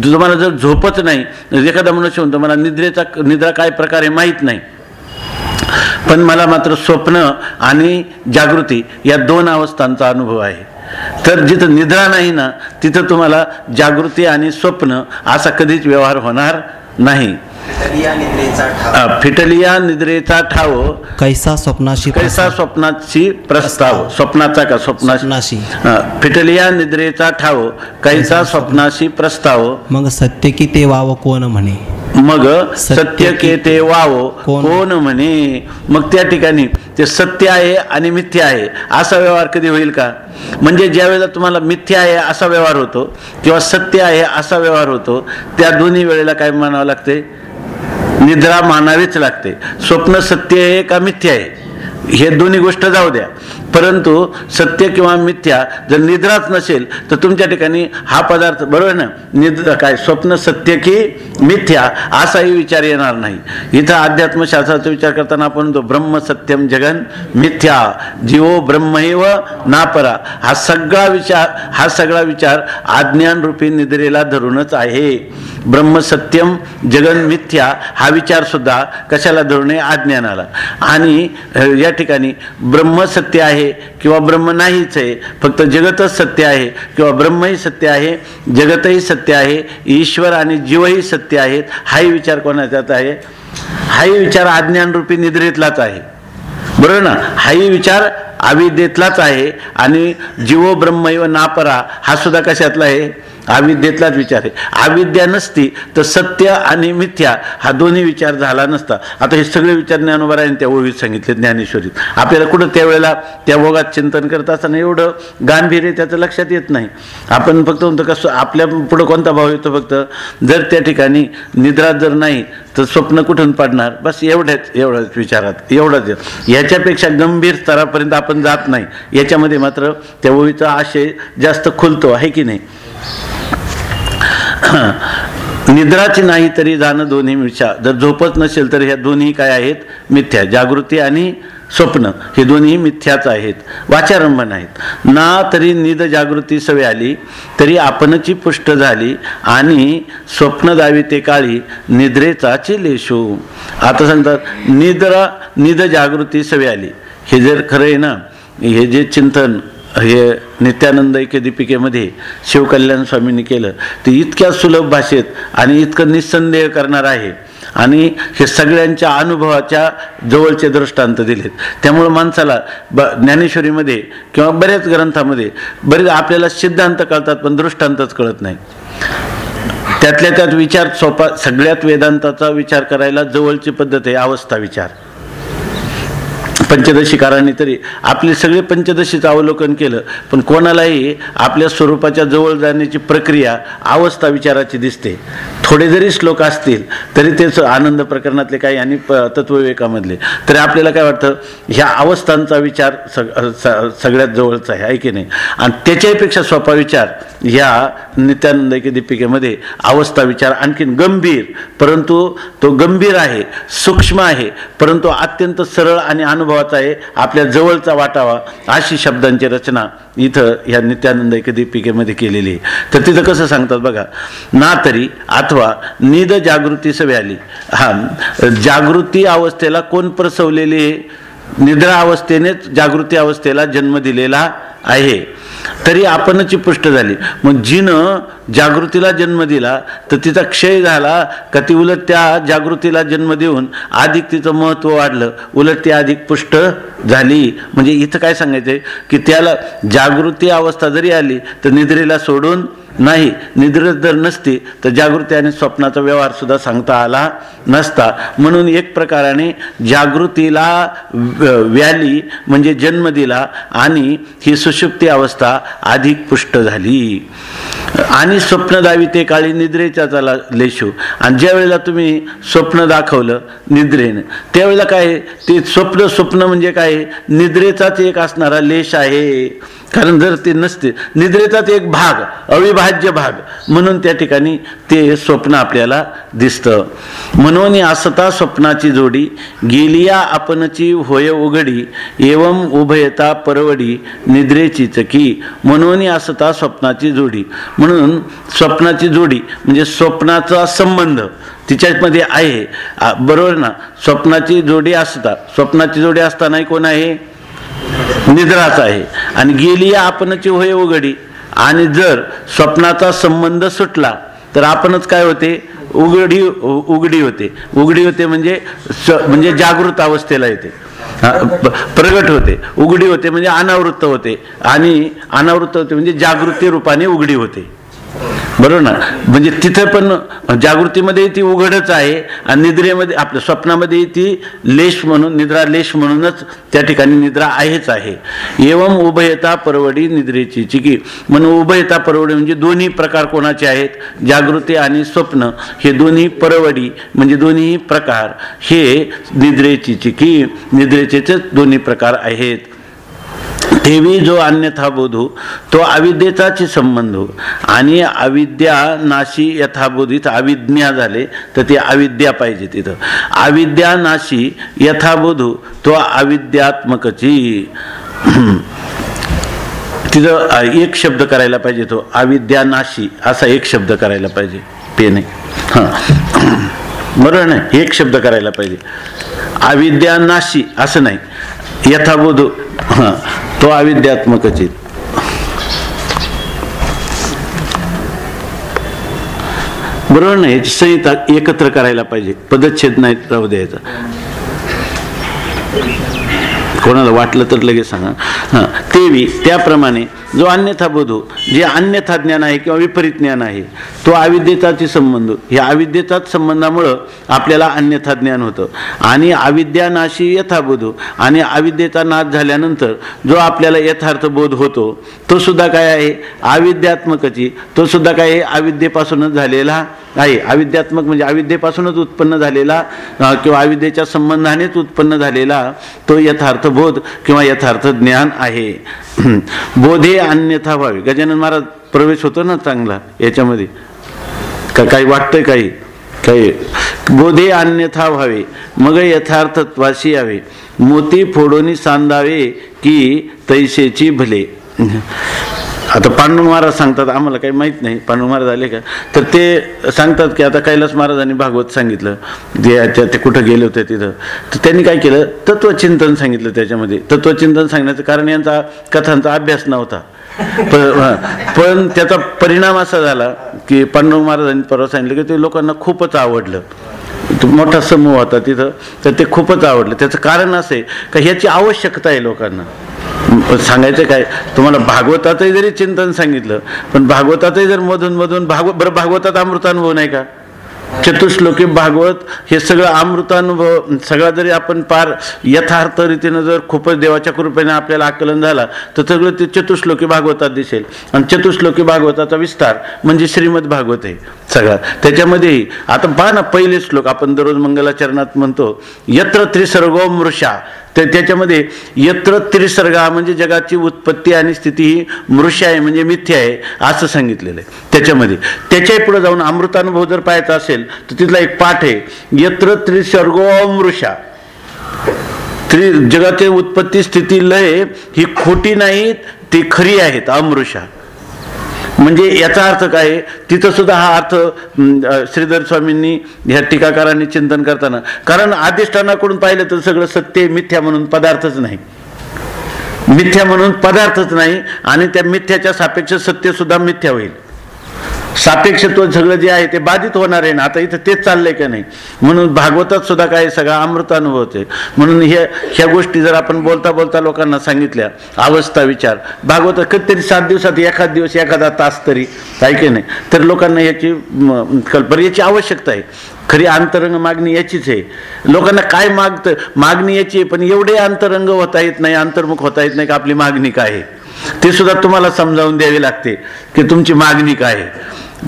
तुम्हाला जर झोपच नाही, एखादा मनुष्य म्हणतो मला निद्रा काय प्रकारे माहीत नाही पण मला मात्र स्वप्न आणि जागृती या दोन अवस्थांचा अनुभव आहे. तर जिथं निद्रा नाही ना तिथं तुम्हाला जागृती आणि स्वप्न असा कधीच व्यवहार होणार नाही. फिटलिया निद्रेचा ठाव कैसा स्वप्नाशी प्रस्ताव. स्वप्नाचा का स्वप्नाशी. फिटलिया निद्रेचा ठाव कैसा स्वप्नाशी प्रस्ताव.
मग सत्य की ते वाव कोण म्हणे.
मग सत्य के ते वाव कोण म्हणे. मग त्या ठिकाणी ते सत्य आहे आणि मिथ्या आहे असा व्यवहार कधी होईल का? म्हणजे ज्या वेळेला तुम्हाला मिथ्या आहे असा व्यवहार होतो किंवा सत्य आहे असा व्यवहार होतो, त्या दोन्ही वेळेला काय मानावं लागते? निद्रा मानावीच लागते. स्वप्न सत्य आहे का मिथ्या आहे हे दोन्ही गोष्ट जाऊ द्या, परंतु सत्य किंवा मिथ्या जर निद्राच नसेल तर तुमच्या ठिकाणी हा पदार्थ, बरोबर ना, निद्रा काय स्वप्न सत्य की मिथ्या असाही विचार येणार नाही. इथं अध्यात्मशास्त्राचा विचार करताना आपण म्हणतो ब्रह्म सत्यम जगन मिथ्या जीवो ब्रह्मैव नापरा. हा सगळा विचार अज्ञान रूपी निद्रेला धरूनच आहे. ब्रह्म सत्यम जगन मिथ्या हा विचार सुद्धा कशाला धरून आहे? अज्ञानाला. आणि या ठिकाणी ब्रह्म सत्य आहे किंवा ब्रह्म नाहीच आहे, फक्त जगतच सत्य आहे किंवा ब्रह्मही सत्य आहे, जगतही सत्य आहे, ईश्वर आणि जीवही सत्य आहेत, हाही विचार कोणाचाच आहे? हाही विचार अज्ञान रूपी निद्रेतलाच आहे, बरोबर ना. हाही विचार अविद्येतलाच आहे. आणि जीवो ब्रह्मैव नापरा हा सुद्धा कशातला आहे? अविद्येतलाच विचार आहे. अविद्या नसती तर सत्य आणि मिथ्या हा दोन्ही विचार झाला नसता. आता हे सगळे विचार ज्ञानोबारायांनी त्या ओळीत सांगितले ज्ञानेश्वरीत. आपल्याला कुठं त्यावेळेला त्या भोगात चिंतन करत असताना एवढं गांभीर्य त्याचं लक्षात येत नाही. आपण फक्त म्हणतो कसं आपल्या पुढं कोणता भाव येतो, फक्त जर त्या ठिकाणी निद्रा जर नाही तर स्वप्न कुठून पडणार, बस एवढ्याच विचारात एवढंच. याच्यापेक्षा गंभीर स्तरापर्यंत आपण जात नाही. याच्यामध्ये मात्र त्या ओळीचा आशय जास्त खुलतो आहे की नाही. निद्राची नाही तरी जाणं दोन्ही मिथ्या. जर झोपच नसेल तर ह्या दोन्ही काय आहेत, मिथ्या. जागृती आणि स्वप्न हे दोन्ही मिथ्याच आहेत, वाचारंभण आहेत. ना तरी निद जागृती सवय आली तरी आपणची पुष्ट झाली आणि स्वप्न दावी ते काळी निद्रेचाची लेशो. आता सांगतात निद जागृती सवय आली. हे जर खरं आहे ना, हे जे चिंतन हे नित्यानंद ऐक्य दीपिकेमध्ये शिवकल्याण स्वामींनी केलं ते इतक्या सुलभ भाषेत आणि इतकं निस्संदेह करणार आहे. आणि हे सगळ्यांच्या अनुभवाच्या जवळचे दृष्टांत दिलेत. त्यामुळं माणसाला ज्ञानेश्वरीमध्ये किंवा बऱ्याच ग्रंथामध्ये बरेच आपल्याला सिद्धांत कळतात पण दृष्टांतच कळत नाही. त्यातल्या त्यात विचार सोपा, सगळ्यात वेदांताचा विचार करायला जवळची पद्धत आहे अवस्था विचार. पंचदशीकारांनी तरी आपली सगळे पंचदशीचं अवलोकन केलं पण कोणालाही आपल्या स्वरूपाच्या जवळ जाण्याची प्रक्रिया अवस्था विचाराची दिसते. थोडे जरी श्लोक असतील तरी तेच आनंद प्रकरणातले काही आणि तत्वविवेकामधले तरी आपल्याला काय वाटतं, ह्या अवस्थांचा विचार सगळ्यात जवळचा आहे की नाही. आणि त्याच्यापेक्षा सोपा विचार ह्या नित्यानंद ऐक्य दीपिकेमध्ये अवस्था विचार आणखीन गंभीर, परंतु तो गंभीर आहे, सूक्ष्म आहे, परंतु अत्यंत सरळ आणि अनुभवाचा आहे, आपल्या जवळचा वाटावा अशी शब्दांची रचना इथं ह्या नित्यानंद ऐक्य दीपिकेमध्ये केलेली आहे. तर तिथं कसं सांगतात बघा, ना तरी अथवा निद जागृती सवय आली. हा, जागृती अवस्थेला कोण प्रसवलेली आहे? निद्रा अवस्थेनेच जागृती अवस्थेला जन्म दिलेला आहे. तरी आपणची पुष्ट झाली. मग जिनं जागृतीला जन्म दिला तर तिचा क्षय झाला का ती उलट त्या जागृतीला जन्म देऊन अधिक तिचं महत्त्व वाढलं, उलट ती अधिक पुष्ट झाली. म्हणजे इथं काय सांगायचंय की त्याला जागृती अवस्था जरी आली तर निद्रेला सोडून नाही, निद्रा जर नसती तर जागृती आणि स्वप्नाचा व्यवहार सुद्धा सांगता आला नसता. म्हणून एक प्रकाराने जागृतीला व्याली म्हणजे जन्म दिला आणि ही सुषुप्ती अवस्था अधिक पुष्ट झाली. आणि स्वप्न दावी ते काळी निद्रेचा चला लेशू. आणि ज्या वेळेला तुम्ही स्वप्न दाखवलं निद्रेने त्यावेळेला काय ते स्वप्न म्हणजे काय, निद्रेचाच एक असणारा लेश आहे. कारण जर ते नसते निद्रेचाच एक भाग, अविभाज्य भाग, म्हणून त्या ठिकाणी ते स्वप्न आपल्याला दिसतं. म्हणून असता स्वप्नाची जोडी गेलिया आपणची होय उघडी एवं उभयता परवडी निद्रेची चकी. म्हणून असता स्वप्नाची जोडी. म्हणून स्वप्नाची जोडी म्हणजे स्वप्नाचा संबंध तिच्यामध्ये आहे, बरोबर ना. स्वप्नाची जोडी असता, स्वप्नाची जोडी असताना कोण आहे? निद्राच आहे. आणि गेली आपणची होय उघडी. आणि जर स्वप्नाचा संबंध सुटला तर आपणच काय होते? उघडी होते. उघडी होते म्हणजे जागृत अवस्थेला येते, प्रगट होते. उघडी होते म्हणजे अनावृत्त होते, आणि अनावृत्त होते म्हणजे जागृती रूपाने उघडी होते, बरोबर ना. म्हणजे तिथं पण जागृतीमध्ये ती उघडच आहे आणि निद्रेमध्ये आपल्या स्वप्नामध्ये ती लेश म्हणून, निद्रा लेश म्हणूनच त्या ठिकाणी निद्रा आहेच आहे. एवं उभयता परवडी निद्रेची चिकी. म्हणून उभयता परवडी म्हणजे दोन्ही प्रकार कोणाचे आहेत? जागृती आणि स्वप्न हे दोन्ही परवडी म्हणजे दोन्ही प्रकार हे निद्रेची चिकी, निद्रेचेच दोन्ही प्रकार आहेत. ठेवी जो अन्यथा बोधू तो अविद्येचाची संबंध हो. आणि अविद्या नाशी यथाबोधित अविज्ञा झाले तर ते अविद्या पाहिजे. तिथं अविद्या नाशी यथाबोधू तो अविद्यात्मकची. तिथं एक शब्द करायला पाहिजे, तो अविद्या नाशी असा एक शब्द करायला पाहिजे. पे नाही, हां बरोबर नाही, एक शब्द करायला पाहिजे. अविद्या नाशी असं नाही, यथाबोध हां तो अविद्यात्मकच. बरोबर नाही, संहिता एकत्र करायला पाहिजे, पदच्छेद नाही राहू द्यायचा. कोणाला वाटलं तर लगेच सांगा. हां तेवी त्याप्रमाणे जो अन्यथा बोध हो, जे अन्यथा ज्ञान आहे किंवा विपरीत ज्ञान आहे, तो अविद्येचाची संबंध. ह्या अविद्येचाच संबंधामुळं आपल्याला अन्यथा ज्ञान होतं. आणि अविद्या नाशी यथाबोध, आणि अविद्येचा नाश झाल्यानंतर जो आपल्याला यथार्थ बोध होतो तो सुद्धा काय आहे, अविद्यात्मकची. तो सुद्धा काय आहे, अविद्येपासूनच झालेला आहे. अविद्यात्मक म्हणजे अविद्येपासूनच उत्पन्न झालेला किंवा अविद्येच्या संबंधानेच उत्पन्न झालेला तो यथार्थ बोध किंवा यथार्थ ज्ञान आहे. बोधे अन्यथा व्हावे. गजानन महाराज प्रवेश होतो ना चांगला याच्यामध्ये, काही वाटतंय काही काही. बोधे अन्यथा व्हावे मग यथार्थत्वाशी यावे, मोती फोडोनी सांदावे की तैसेची भले. आता पांडुरंग महाराज सांगतात, आम्हाला काही माहीत नाही पांडुरंग महाराज आले का, तर ते सांगतात की आता कैलास महाराजांनी भागवत सांगितलं, ते कुठं गेले होते तिथं, तर त्यांनी काय केलं, तत्वचिंतन सांगितलं. त्याच्यामध्ये तत्वचिंतन सांगण्याचं कारण यांचा कथांचा अभ्यास नव्हता. पण त्याचा परिणाम असा झाला की पांडुरंग महाराजांनी परवा सांगितलं की ते लोकांना खूपच आवडलं. मोठा समूह होता तिथं, तर ते खूपच आवडलं. त्याचं कारण असं आहे का ह्याची आवश्यकता आहे लोकांना. सांगायचं काय, तुम्हाला भागवताचंही जरी चिंतन सांगितलं, पण भागवताचंही जर मधून मधून भागवतात अमृतानुभव नाही का, चतुश्लोकी भागवत हे सगळं अमृतानुभव सगळा जरी आपण पार यथार्थ रीतीनं जर खूपच देवाच्या कृपेने आपल्याला आकलन झाला तर सगळं ते चतुश्लोकी भागवतात दिसेल. आणि चतुश्लोकी भागवताचा विस्तार म्हणजे श्रीमद भागवत आहे सगळा. त्याच्यामध्येही आता पहा ना, पहिले श्लोक आपण दररोज मंगलाचरणात म्हणतो, यत्र त्रिसर्गो मृषा. तर त्याच्यामध्ये यत्र त्रिसर्गा म्हणजे जगाची उत्पत्ती आणि स्थिती ही मृषा आहे म्हणजे मिथ्या आहे असं सांगितलेलं आहे त्याच्यामध्ये. त्याच्याही पुढे जाऊन अमृतानुभव जर पाहायचा असेल तर तिथला एक पाठ आहे, यत्र त्रिसर्गो मृषा. जगाची उत्पत्ती स्थिती लय ही खोटी नाहीत, ती खरी आहेत, अमृषा. म्हणजे याचा अर्थ काय, तिथं सुद्धा हा अर्थ श्रीधर स्वामींनी ह्या टीकाकारांनी चिंतन करताना, कारण अधिष्ठानाकडून पाहिलं तर सगळं सत्य मिथ्या म्हणून पदार्थच नाही, मिथ्या म्हणून पदार्थच नाही, आणि त्या मिथ्याच्या सापेक्ष सत्य सुद्धा मिथ्या होईल. सापेक्षत्व सगळं जे आहे ते बाधित होणार आहे ना. आता इथं तेच चाललंय का नाही, म्हणून भागवतात सुद्धा काय सगळा अमृतानुभवच आहे. म्हणून ह्या गोष्टी जर आपण बोलता बोलता लोकांना सांगितल्या, अवस्था विचार भागवत कधीतरी 7 दिवसात एखाद दिवस एखादा तास तरी ऐके नाही, तर लोकांना याची कल्पना याची आवश्यकता आहे. खरी अंतरंग मागणी याचीच आहे. लोकांना काय मागतं, मागणी याची आहे, पण एवढे अंतरंग होता येत नाही, अंतर्मुख होता येत नाही का आपली मागणी काय आहे ते सुद्धा तुम्हाला समजावून द्यावी लागते की तुमची मागणी काय आहे.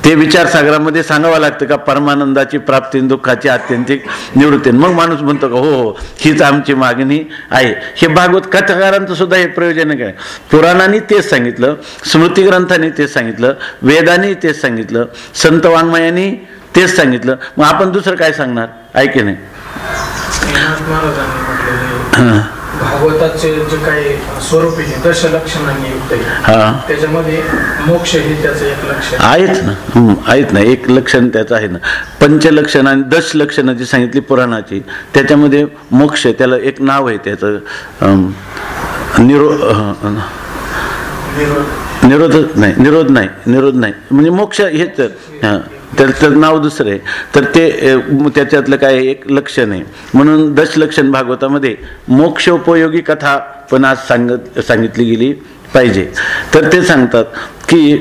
ते विचारसागरामध्ये सांगावं लागतं का परमानंदाची प्राप्ती दुःखाची आत्यंतिक निवृत्ती. मग माणूस म्हणतो का हो हो हीच आमची मागणी आहे. हे भागवत कथाकारांचं सुद्धा हे प्रयोजन आहे. पुराणांनी तेच सांगितलं, स्मृती ग्रंथांनी तेच सांगितलं, वेदांनी तेच सांगितलं, संत वाङ्मयांनी तेच सांगितलं. मग आपण दुसरं काय सांगणार, ऐके नाही.
भागवताचे जे काही स्वरूप आहे दशलक्षणांनी युक्त आहे, त्याच्यामध्ये मोक्ष हे त्याचं एक लक्षण
आहेत ना, आहेत ना, एक लक्षण त्याचं आहे ना. पंचलक्षण आणि 10 लक्षणं जी सांगितली पुराणाची, त्याच्यामध्ये मोक्ष त्याला एक नाव आहे त्याचं, निरोध नाही म्हणजे मोक्ष हेच, त्याचं नाव दुसरं आहे. तर ते त्याच्यातलं काय एक लक्षण आहे. म्हणून 10 लक्षण भागवतामध्ये मोक्षोपयोगी कथा पण आज सांगितली गेली पाहिजे. तर ते सांगतात की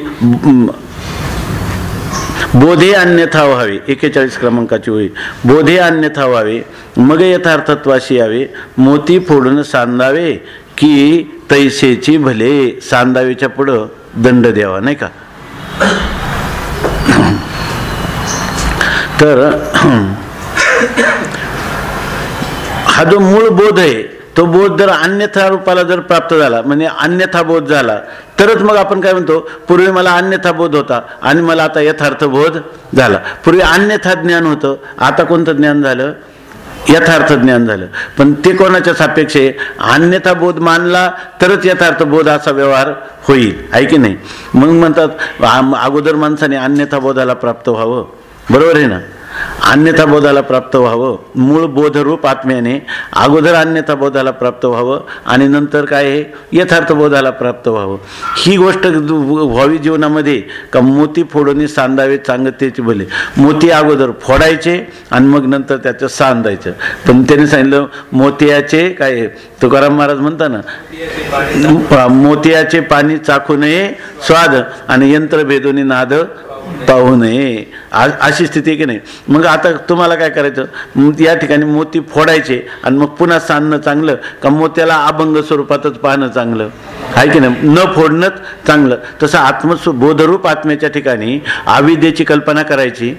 बोधे अन्यथा व्हावे, 41 क्रमांकाची होई, बोधे अन्यथा व्हावे मग यथार्थत्वाशी यावे, मोती फोडून सांदावे की तैसेची भले. सांदावेच्या पुढं दंड द्यावा नाही का. तर हा जो मूळ बोध आहे तो बोध जर अन्यथा रूपाला जर प्राप्त झाला, म्हणजे अन्यथा बोध झाला, तरच मग आपण काय म्हणतो, पूर्वी मला अन्यथा बोध होता आणि मला आता यथार्थ बोध झाला. पूर्वी अन्यथा ज्ञान होतं, आता कोणतं ज्ञान झालं, यथार्थ ज्ञान झालं. पण ते कोणाच्या सापेक्ष आहे, अन्यथा बोध मानला तरच यथार्थ बोध असा व्यवहार होईल, आहे की नाही. म्हणून म्हणतात अगोदर माणसाने अन्यथा बोधाला प्राप्त व्हावं, बरोबर आहे ना. अन्यथा बोधाला प्राप्त व्हावं, मूळ बोधरूप आत्म्याने अगोदर अन्यथा बोधाला प्राप्त व्हावं आणि नंतर काय आहे यथार्थ बोधाला प्राप्त व्हावं. ही गोष्ट व्हावी जीवनामध्ये का मोती फोडून सांधावे चांगतेचे भले. मोती अगोदर फोडायचे आणि मग नंतर त्याचं सांधायचं. पण त्याने सांगितलं मोतियाचे काय, तुकाराम महाराज म्हणता ना, मोतियाचे पाणी चाखू नये स्वाद आणि यंत्र भेदून नाद पाहू नये, अशी स्थिती की नाही. मग आता तुम्हाला काय करायचं, या ठिकाणी मोती फोडायचे आणि मग पुन्हा सांधणं चांगलं का मोत्याला अभंग स्वरूपातच पाहणं चांगलं आहे की नाही, न फोडणंच चांगलं. तसं बोधरूप आत्म्याच्या ठिकाणी अविद्येची कल्पना करायची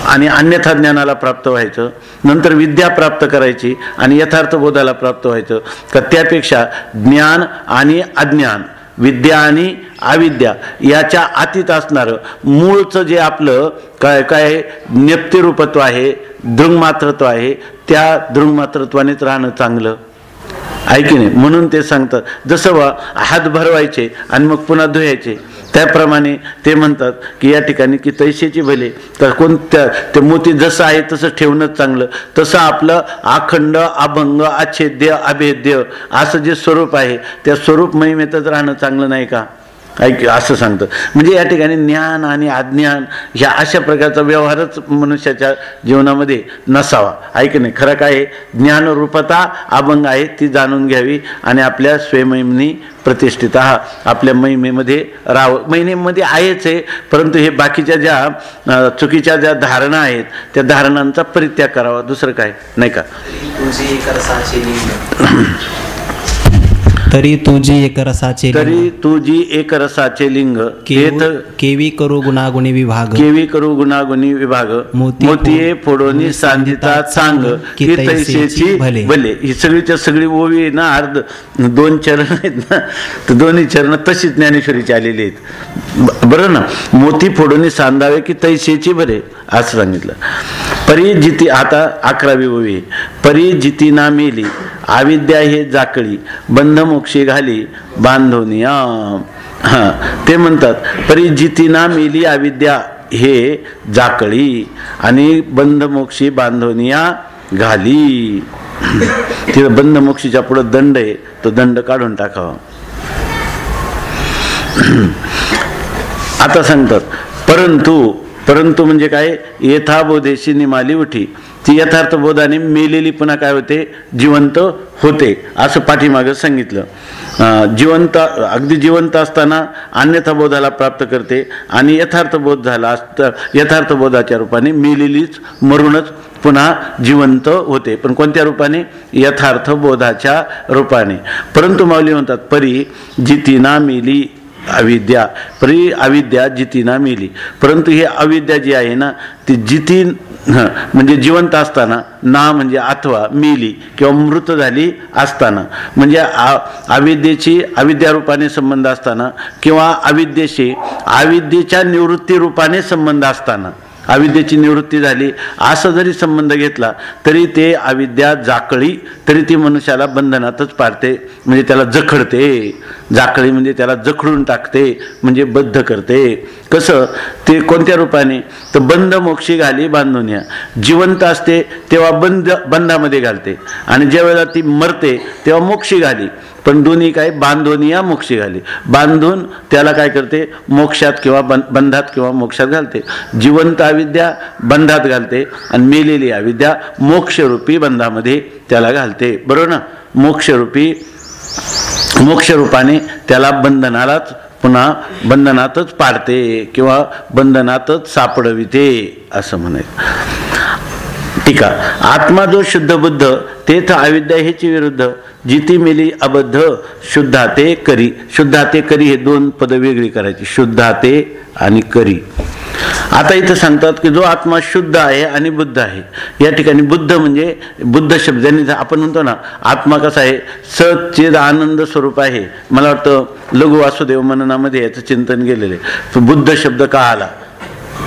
आणि अन्यथा ज्ञानाला प्राप्त व्हायचं, नंतर विद्या प्राप्त करायची आणि यथार्थ बोधाला प्राप्त व्हायचं. का त्यापेक्षा ज्ञान आणि अज्ञान, विद्या आणि अविद्या याच्या अतीत असणारं मूळचं जे आपलं काय नेप्तिरूपत्व आहे, दृङ्मात्रत्व आहे, त्या दृङ्मात्रत्वानेच राहणं चांगलं आहे की नाही. म्हणून ते सांगतात जसं हात भरवायचे आणि मग पुन्हा धुवायचे, त्याप्रमाणे ते म्हणतात की या ठिकाणी की तैसेची भले, तर कोणत्या ते मोती जसं आहे तसं ठेवणंच चांगलं. तसं आपलं अखंड अभंग अच्छेद्य अभेद्य असं जे स्वरूप आहे त्या स्वरूप महिमेतच राहणं चांगलं नाही का, ऐक असं सांगतं. म्हणजे या ठिकाणी ज्ञान आणि अज्ञान ह्या अशा प्रकारचा व्यवहारच मनुष्याच्या जीवनामध्ये नसावा, ऐक नाही. खरं काय ज्ञानरूपता अभंग आहे ती जाणून घ्यावी आणि आपल्या स्वयंमहिमनी प्रतिष्ठित आपल्या महिमेमध्ये राहावं. महिमेमध्ये आहेच आहे, परंतु हे बाकीच्या ज्या चुकीच्या ज्या धारणा आहेत त्या धारणांचा परित्याग करावा, दुसरं काय नाही का.
तरी तुझी एकरसाचे लिंग केवी करू गुणागुणी विभाग
मोतीये फोडोनी सांधिता सांग की तैसेची भले. ही सगळीच्या सगळी ओवी ना अर्ध 2 चरण आहेत ना, तर दोन्ही चरण तशीच ज्ञानेश्वरीची आलेली आहेत बरं ना. मोती फोडोनी सांधावे की तैसेची भले असं सांगितलं. परिजिती, आता 11वी ओवी, परिजिती ना मेली अविद्या हे जाकळी बंध मोक्षी घाली बांधोनिया. ते म्हणतात परिजिती ना मेली अविद्या हे जाकळी आणि बंध मोक्षी बांधोनिया घाली. तिथं बंध मोक्षीच्या पुढे दंड आहे, तो दंड काढून टाकावा. आता सांगतात परंतु म्हणजे काय, यथाबोधेशी निमाली उठी, ती यथार्थ बोधाने मेलेली पुन्हा काय होते, जिवंत होते असं पाठीमागं सांगितलं. अगदी जिवंत असताना अन्यथा बोधाला प्राप्त करते आणि यथार्थ बोध झाला असता यथार्थ बोधाच्या रूपाने मेलेलीच मरूनच पुन्हा जिवंत होते, पण कोणत्या रूपाने, यथार्थ बोधाच्या रूपाने. परंतु माऊली म्हणतात परी जितीना मेली अविद्या, परी अविद्या जितीना मेली. परंतु हे अविद्या जी आहे ना ती जिती म्हणजे जिवंत असताना, ना म्हणजे अथवा मेली किंवा मृत झाली असताना, म्हणजे अविद्येची अविद्या रूपाने संबंध असताना किंवा अविद्येशी अविद्येच्या निवृत्ती रूपाने संबंध असताना, अविद्येची निवृत्ती झाली असं जरी संबंध घेतला तरी ते अविद्या जाकळी, तरी ती मनुष्याला बंधनातच पाडते, म्हणजे त्याला जखडते. जाकळी म्हणजे त्याला जखडून टाकते, म्हणजे बद्ध करते. कसं ते, कोणत्या रूपाने, तर बंध मोक्षी घाली बांधून या. जिवंत असते तेव्हा बंधामध्ये घालते आणि ज्या वेळेला ती मरते तेव्हा मोक्षी घाली. पण दोन्ही काय, बांधून या मोक्षी घाली, बांधून त्याला काय करते, मोक्षात किंवा बंधात किंवा मोक्षात घालते. जिवंत अविद्या बंधात घालते आणि मेलेली अविद्या मोक्षरूपी बंधामध्ये त्याला घालते, बरोबर ना. मोक्ष रूपाने त्याला बंधनालाच पुन्हा बंधनातच पाडते किंवा बंधनातच सापडविते असं म्हणायचं. टीका, आत्मा जो शुद्ध बुद्ध तेथ अविद्या हेची विरुद्ध जिती मेली अबद्ध शुद्धाते करी. शुद्धाते करी हे 2 पद वेगळी करायची, शुद्धाते आणि करी. आता इथं सांगतात की जो आत्मा शुद्ध आहे आणि बुद्ध आहे. या ठिकाणी बुद्ध म्हणजे बुद्ध शब्दाने आपण म्हणतो ना, आत्मा कसा आहे, सच्चेद आनंद स्वरूप आहे. मला वाटतं लघु वासुदेव मननामध्ये याचं चिंतन केलेलं आहे. बुद्ध शब्द का आला,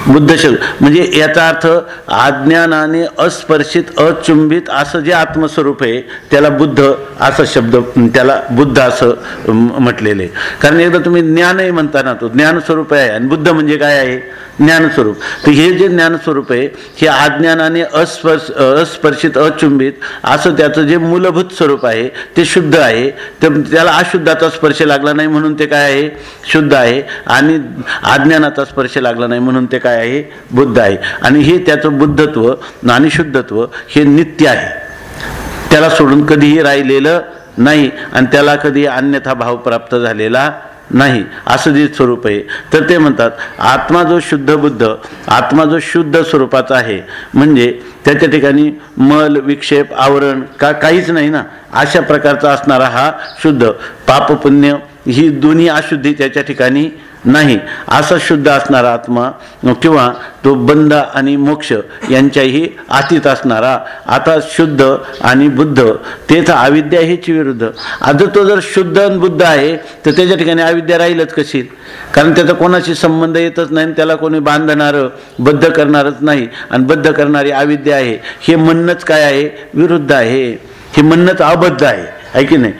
बुद्ध शब्द म्हणजे याचा अर्थ अज्ञानाने अस्पर्शित अचुंबित असं जे आत्मस्वरूप आहे त्याला बुद्ध असा शब्द, त्याला बुद्ध असं म्हटलेलं आहे. कारण एकदा तुम्ही ज्ञानही म्हणता ना, तो ज्ञानस्वरूप आहे आणि बुद्ध म्हणजे काय आहे, ज्ञानस्वरूप. तर हे जे ज्ञानस्वरूप आहे हे अज्ञानाने अस्पर्शित अचुंबित असं त्याचं जे मूलभूत स्वरूप आहे ते शुद्ध आहे. तर त्याला अशुद्धाचा स्पर्श लागला नाही म्हणून ते काय आहे, शुद्ध आहे. आणि अज्ञानाचा स्पर्श लागला नाही म्हणून ते काय आहे, बुद्ध आहे. आणि हे त्याचं बुद्धत्व आणि शुद्धत्व हे नित्य आहे, त्याला सोडून कधीही राहिलेलं नाही आणि त्याला कधी अन्यथा भाव प्राप्त झालेला नाही, असं जे स्वरूप आहे. तर ते म्हणतात आत्मा जो शुद्ध बुद्ध, आत्मा जो शुद्ध स्वरूपाचा आहे म्हणजे त्याच्या ठिकाणी मल विक्षेप आवरण काहीच नाही ना, अशा प्रकारचा असणारा हा शुद्ध. पाप पुण्य ही दोन्ही अशुद्धी त्याच्या ठिकाणी नाही, असा शुद्ध असणारा आत्मा किंवा तो बंध आणि मोक्ष यांच्याही अतीत असणारा. आता शुद्ध आणि बुद्ध तेच अविद्या हेच विरुद्ध. आता तो जर शुद्ध आणि बुद्ध आहे तर त्याच्या ठिकाणी अविद्या राहीलच कशी, कारण त्याचा कोणाशी संबंध येतच नाही, त्याला कोणी बांधणारं बद्ध करणारच नाही. आणि बद्ध करणारी अविद्या आहे हे म्हणणंच काय आहे, विरुद्ध आहे. हे म्हणणंच अबद्ध आहे की नाही.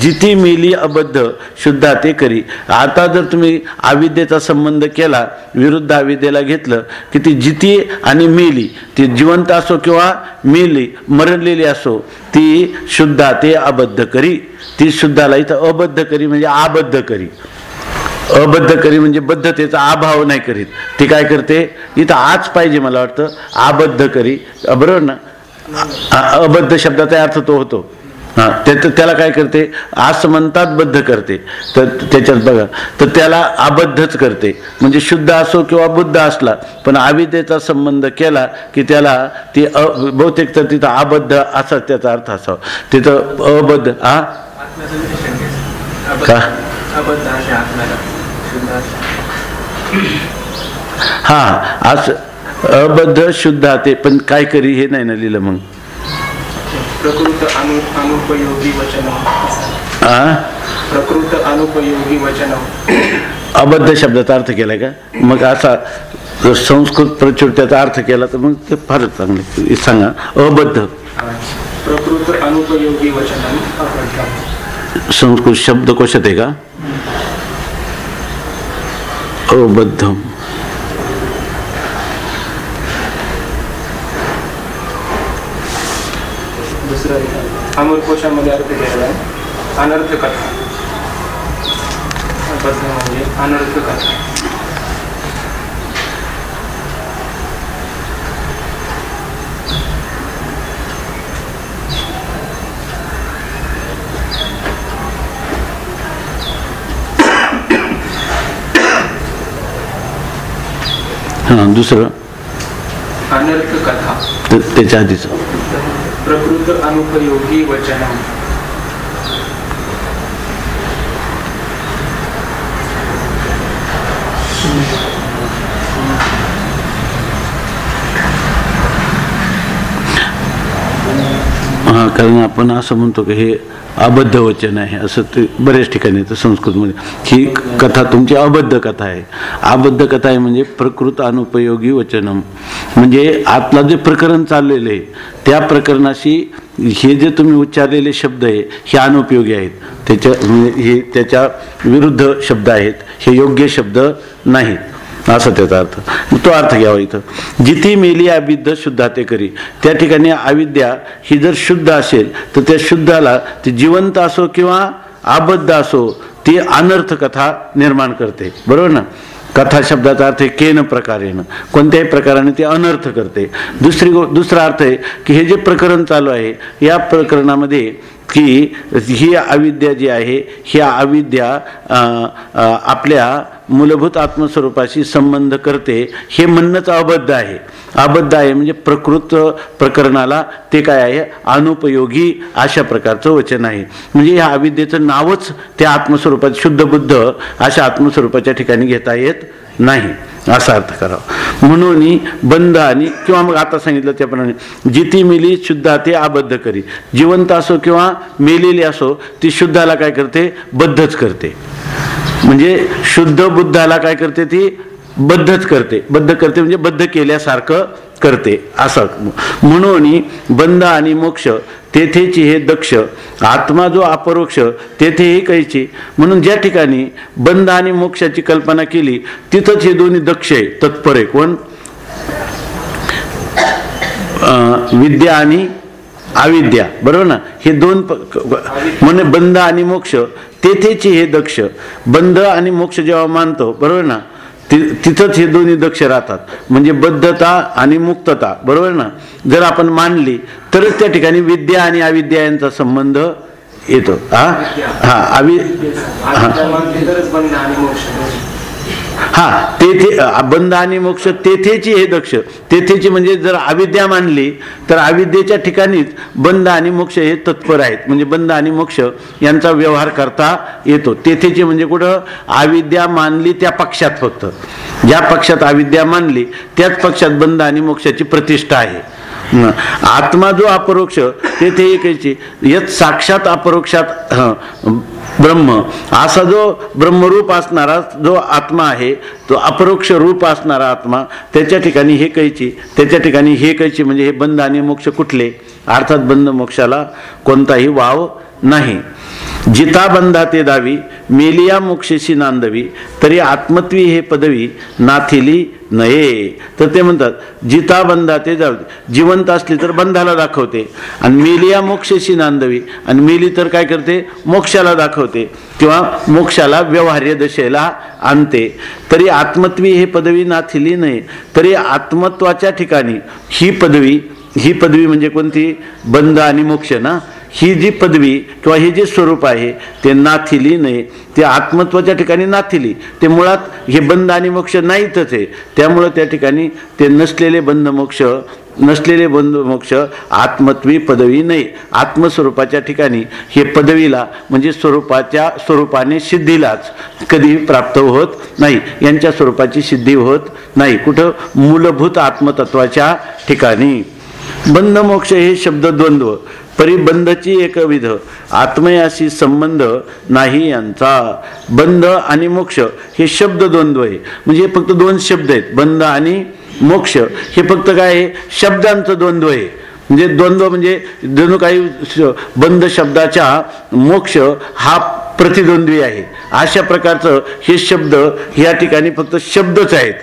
जिती मेली अबद्ध शुद्धा ते करी. आता जर तुम्ही अविद्येचा संबंध केला, विरुद्ध अविद्येला घेतलं की ती जिती आणि मेली, ती जिवंत असो किंवा मेली मरलेली असो, ती शुद्धा ते अबद्ध करी. ती शुद्धाला इथं अबद्ध करी म्हणजे आबद्ध करी. अबद्ध करी म्हणजे बद्धतेचा अभाव नाही करीत, ती काय करते इथं आज पाहिजे मला वाटतं, आबद्ध करी, बरोबर ना. अबद्ध शब्दाचा अर्थ तो होतो. त्याला काय करते, असमंतात बद्ध करते. तर त्याच्यात बघा, तर त्याला अबद्धच करते. म्हणजे शुद्ध असो किंवा बुद्ध असला पण अविद्येचा संबंध केला की त्याला ती बहुतेक तर तिथं अबद्ध असा त्याचा अर्थ असावा. तिथं अबद्ध का हा असं अबद्ध शुद्ध ते पण काय करी हे नाही ना लिहिलं. मग
प्रकृत अनुपयोगी वचन, प्रकृत अनुपयोगी वचन
अबद्ध शब्दाचा अर्थ केलाय का. मग असा जर संस्कृत प्रचुर त्याचा अर्थ केला तर मग ते फारच चांगले. सांगा अबद्ध
प्रकृत अनुपयोगी वचन.
संस्कृत शब्दकोशात आहे का अबद्ध.
अमरकोशामध्ये अर्थ केलेला आहे अनर्थ कथा. म्हणजे अनर्थ कथा.
हां दुसरं
अनर्थ कथा
त्याच्या आधीचं
प्रकृत अनुपयोगी वचन.
हां कारण आपण असं म्हणतो की हे अबद्ध वचन आहे, असं ते बऱ्याच ठिकाणी येतं संस्कृतमध्ये. ही कथा तुमची अबद्ध कथा आहे. अबद्ध कथा आहे म्हणजे प्रकृत अनुपयोगी वचनम, म्हणजे आतला जे प्रकरण चाललेलं आहे त्या प्रकरणाशी हे जे तुम्ही उच्चारलेले शब्द आहे हे अनुपयोगी आहेत. त्याच्या हे त्याच्या विरुद्ध शब्द आहेत, हे योग्य शब्द नाहीत असा त्याचा अर्थ. तो अर्थ घ्यावा इथं. जिथे मेली अविद्या शुद्धा ते करी. त्या ठिकाणी अविद्या ही जर शुद्ध असेल तर त्या शुद्धाला ती जिवंत असो किंवा अबद्ध असो ती अनर्थ कथा निर्माण करते, बरोबर ना. कथा शब्दाचा अर्थ आहे केन प्रकारेनं, कोणत्याही प्रकाराने ते अनर्थ करते. दुसरा अर्थ आहे की हे जे प्रकरण चालू आहे या प्रकरणामध्ये की ही अविद्या जी आहे ही अविद्या आपल्या मूलभूत आत्मस्वरूपाशी संबंध करते हे म्हणणंच अबद्ध आहे. अबद्ध आहे म्हणजे प्रकृत प्रकरणाला ते काय आहे अनुपयोगी अशा प्रकारचं वचन आहे. म्हणजे ह्या अविद्येचं नावच त्या आत्मस्वरूपात शुद्ध बुद्ध अशा आत्मस्वरूपाच्या ठिकाणी घेता येत नाही असा अर्थ करावा. म्हणून बंध आणि किंवा मग आता सांगितलं त्याप्रमाणे जिती मेली शुद्धा ते अबद्ध करी. जिवंत असो किंवा मेलेली असो ती शुद्धाला काय करते बद्धच करते. म्हणजे शुद्ध बुद्धाला काय करते ती बद्धच करते. बद्ध करते म्हणजे बद्ध केल्यासारखं करते असं. म्हणून बंध आणि मोक्ष तेथेची हे दक्ष, आत्मा जो अपरोक्ष तेथेही कैची. म्हणून ज्या ठिकाणी बंध आणि मोक्षाची कल्पना केली तिथंच हे दोन्ही दक्ष आहे, तत्पर आहे. कोण? विद्या आणि अविद्या, बरोबर ना. हे दोन म्हणे बंध आणि मोक्ष तेथेची हे दक्ष. बंध आणि मोक्ष जेव्हा मानतो, बरोबर ना, तिथंच हे दोन्ही दक्ष राहतात. म्हणजे बद्धता आणि मुक्तता, बरोबर ना, जर आपण मानली तरच त्या ठिकाणी विद्या आणि अविद्या यांचा संबंध येतो. तेथे बंध आणि मोक्ष तेथेची हे दक्ष. तेथेची म्हणजे जर अविद्या मानली तर अविद्येच्या ठिकाणीच बंध आणि मोक्ष हे तत्पर आहेत. म्हणजे बंध आणि मोक्ष यांचा व्यवहार करता येतो. तेथेची म्हणजे कुठं? अविद्या मानली त्या पक्षात. फक्त ज्या पक्षात अविद्या मानली त्याच पक्षात बंध आणि मोक्षाची प्रतिष्ठा आहे. आत्मा जो अपरोक्ष तेथे एकची. यत साक्षात अपरोक्षात ब्रह्म, असा जो ब्रह्मरूप असणारा जो आत्मा आहे, तो अपरोक्ष रूप असणारा आत्मा, त्याच्या ठिकाणी हे कैची, त्याच्या ठिकाणी हे कैची. म्हणजे हे बंध आणि मोक्ष कुठले? अर्थात बंध मोक्षाला कोणताही वाव नाही. जिता बंधा ते दावी, मेलिया मोक्षेशी नांदवी, तरी आत्मत्वी हे पदवी नाथिली नये. तर ते म्हणतात जिता बंधा ते जावी, जिवंत असली तर बंधाला दाखवते, आणि मेलिया मोक्षेशी नांदवी, आणि मेली तर काय करते? मोक्षाला दाखवते किंवा मोक्षाला व्यवहार्य दशेला आणते. तरी आत्मत्वी हे पदवी नाथिली नये. तरी आत्मत्वाच्या ठिकाणी ही पदवी म्हणजे कोणती? बंध आणि मोक्ष ना. ही जी पदवी किंवा हे जे स्वरूप आहे ते नाथिली नाही. ते आत्मत्वाच्या ठिकाणी नाथिली. ते मुळात हे बंध आणि मोक्ष नाहीतच आहे. त्यामुळं त्या ठिकाणी ते नसलेले बंध मोक्ष आत्मत्वी पदवी नाही. आत्मस्वरूपाच्या ठिकाणी हे पदवीला म्हणजे स्वरूपाने सिद्धीलाच कधी प्राप्त होत नाही. यांच्या स्वरूपाची सिद्धी होत नाही. कुठं? मूलभूत आत्मतत्वाच्या ठिकाणी. बंध मोक्ष हे शब्द द्वंद्व, परिबंधची एकविध, आत्मयाशी संबंध नाही यांचा. बंध आणि मोक्ष हे शब्द द्वंद्व आहे. म्हणजे फक्त दोन शब्द आहेत, बंध आणि मोक्ष. हे फक्त काय आहे? शब्दांचं द्वंद्व आहे. म्हणजे द्वंद्व म्हणजे जणू काही बंध शब्दाच्या मोक्ष हा प्रतिद्वंद्वी आहे. अशा प्रकारचं हे शब्द या ठिकाणी फक्त शब्दच आहेत.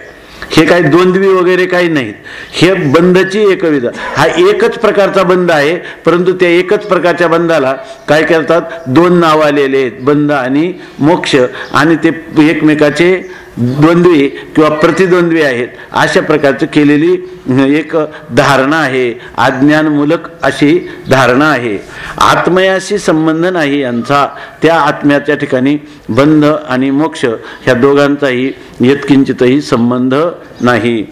हे काही द्वंद्वी वगैरे काही नाहीत. हे बंधची एकविध, हा एकच प्रकारचा बंध आहे. परंतु त्या एकच प्रकारच्या बंधाला काय करतात? दोन नाव आलेले आहेत, बंध आणि मोक्ष, आणि ते एकमेकाचे द्वंद्वी किंवा प्रतिद्वंद्वी आहेत. अशा प्रकारचं केलेली एक धारणा आहे, अज्ञानमूलक अशी धारणा आहे. आत्मयाशी संबंध नाही यांचा. त्या आत्म्याच्या ठिकाणी बंध आणि मोक्ष ह्या दोघांचाही यत्किंचितही संबंध नाही.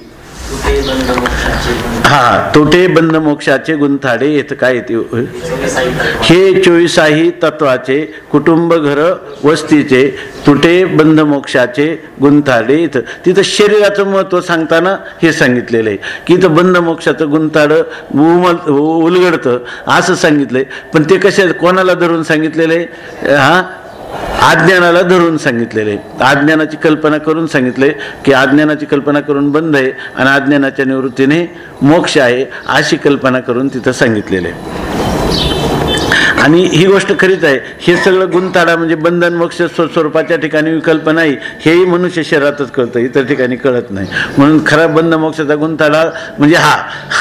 तोटे बंध मोक्षाचे गुंथाडे येत काय येते? हे 24 तत्वाचे कुटुंब घर वस्तीचे, तुटे बंध मोक्षाचे गुंथाडे. तिथं शरीराचं महत्व सांगताना हे सांगितलेलं आहे की इथं बंध मोक्षाचं गुंथाड उलगडतं असं सांगितलंय. पण ते कशा कोणाला धरून सांगितलेलं आहे? अज्ञानाला धरून सांगितलेले. अज्ञानाची कल्पना करून सांगितले की अज्ञानाची कल्पना करून बंध आहे आणि अज्ञानाच्या निवृत्तीने मोक्ष आहे, अशी कल्पना करून तिथं सांगितलेले. आणि ही गोष्ट खरीच आहे. हे सगळं गुंताडा म्हणजे बंधन मोक्ष स्वरूपाच्या ठिकाणी विकल्प नाही, हेही मनुष्य शरीरातच कळतं, इतर ठिकाणी कळत नाही. म्हणून खरा बंध मोक्षाचा गुंताडा म्हणजे हा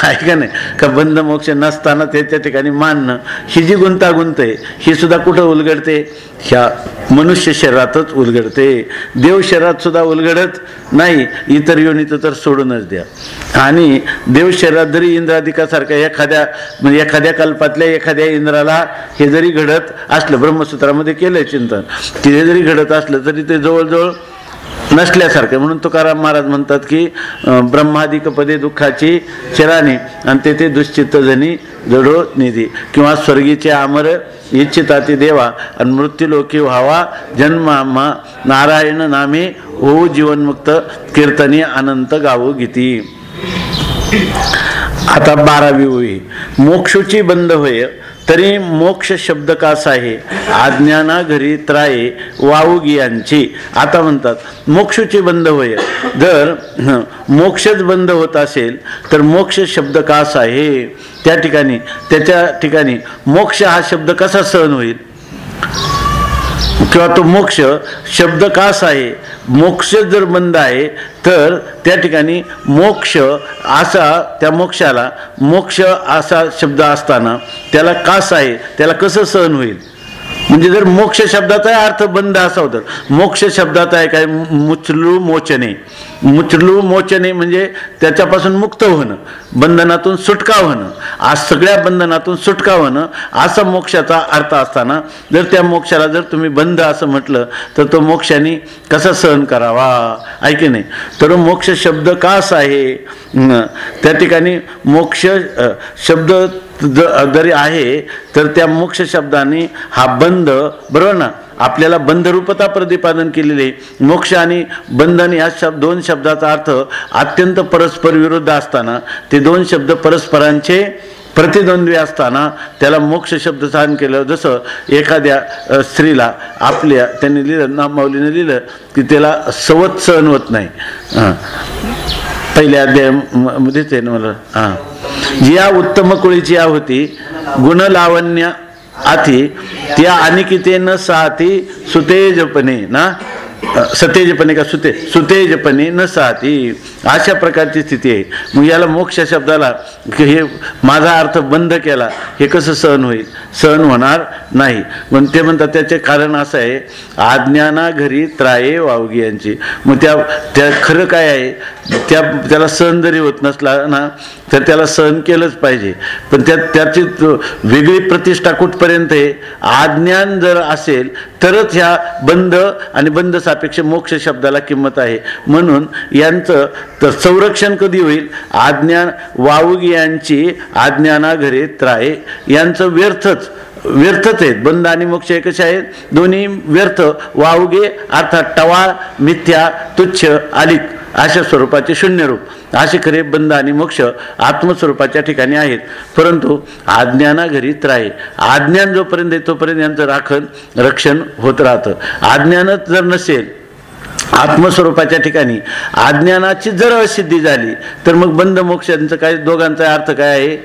आहे का नाही का? बंध मोक्ष नसताना त्याच्या ठिकाणी मानणं, ही जी गुंतागुंत आहे ही सुद्धा कुठं उलगडते? ह्या मनुष्य शरीरातच उलगडते. देव शरीरात सुद्धा उलगडत नाही. इतर योनीचं तर सोडूनच द्या. आणि देव शरीरात जरी इंद्राधिकासारख्या एखाद्या कल्पातल्या एखाद्या इंद्राला हे जरी घडत असलं, ब्रह्मसूत्रामध्ये केलंय चिंतन, तिथे जरी घडत असलं तरी ते जवळजवळ नसल्यासारखं. म्हणून तुकाराम महाराज म्हणतात की ब्रह्मादिक पदे दुःखाची चिराणी, आणि तेथे दुश्चित्त जनी जडो निधी, किंवा स्वर्गीचे अमर इच्छिताती देवा, आणि मृत्यूलोकी व्हावा जन्मामा, नारायण नामे हो जीवनमुक्त, कीर्तनी अनंत गावो गीती. आता 12वी ओळी. मोक्षोची बंध होय तरी मोक्ष शब्द कासा आहे अज्ञाना घरी त्राये वावगियांची. आता म्हणतात मोक्षाचे बंध होय. जर मोक्षच बंद होत असेल तर मोक्ष शब्द कासा आहे, त्या ठिकाणी त्याच्या ठिकाणी मोक्ष हा शब्द कसा सहन होईल, किंवा तो मोक्ष शब्द कास आहे. मोक्ष जर बंद आहे तर त्या ठिकाणी मोक्ष असा, त्या मोक्षाला मोक्ष असा शब्द असताना त्याला कास आहे, त्याला कसं सहन होईल. म्हणजे जर मोक्ष शब्दाचा अर्थ बंद असा होता, मोक्ष शब्दाचा आहे काय मुचलू मोचने, मुचलू मोचने म्हणजे त्याच्यापासून मुक्त होणं, बंधनातून सुटका होणं, आज सगळ्या बंधनातून सुटका होणं असा मोक्षाचा अर्थ असताना जर त्या मोक्षाला जर तुम्ही बंद असं म्हटलं तर तो मोक्षाने कसा सहन करावा, आहे की नाही. तर मोक्ष शब्द कास आहे, त्या ठिकाणी मोक्ष शब्द जरी आहे तर त्या मोक्ष शब्दाने हा बंध, बरोबर ना, आपल्याला बंधरूपता प्रतिपादन केलेले. मोक्ष आणि बंधन या दोन शब्दाचा अर्थ अत्यंत परस्पर विरुद्ध असताना, ते दोन शब्द परस्परांचे प्रतिद्वंद्वी असताना त्याला मोक्ष शब्द सहन केलं. जसं एखाद्या स्त्रीला आपल्या त्यांनी लिहिलं, नामावलीने लिहिलं की त्याला सवत सहन होत नाही. पहिल्या अध्यायामध्येच आहे ना मला. जिया उत्तम कुळीची या होती गुण लावण्य आती त्या अनिकिते न साती सुतेजपणे ना, सतेजपणे का सुतेजपणे न साती, अशा प्रकारची स्थिती आहे. मग याला मोक्ष शब्दाला हे माझा अर्थ बंद केला हे कसं सहन होईल, सहन होणार नाही. पण ते म्हणतात त्याचे कारण असं आहे अज्ञाना घरी त्राये वावगियांची. मग त्या खरं काय आहे, त्याला सहन जरी होत नसला ना तर त्याला सहन केलंच पाहिजे. पण त्याची वेगळी प्रतिष्ठा कुठपर्यंत आहे, अज्ञान जर असेल तरच ह्या बंध आणि बंध सापेक्ष मोक्ष शब्दाला किंमत आहे. म्हणून यांचं तर संरक्षण कधी होईल, अज्ञान वावगियांची अज्ञाना घरे त्राये यांचं व्यर्थच आहेत. बंध आणि मोक्ष एकच आहेत, दोन्ही व्यर्थ. वावगे अर्थात टवाळ, मिथ्या, तुच्छ, आलिक अशा स्वरूपाचे शून्यरूप असे खरे बंध आणि मोक्ष आत्मस्वरूपाच्या ठिकाणी आहेत. परंतु अज्ञाना घरी त्राये, अज्ञान जोपर्यंत आहे तोपर्यंत यांचं रक्षण होत राहतं. अज्ञानच जर नसेल आत्मस्वरूपाच्या ठिकाणी, अज्ञानाची जर असिद्धी झाली तर मग बंध मोक्षांचं काय, दोघांचा अर्थ काय आहे,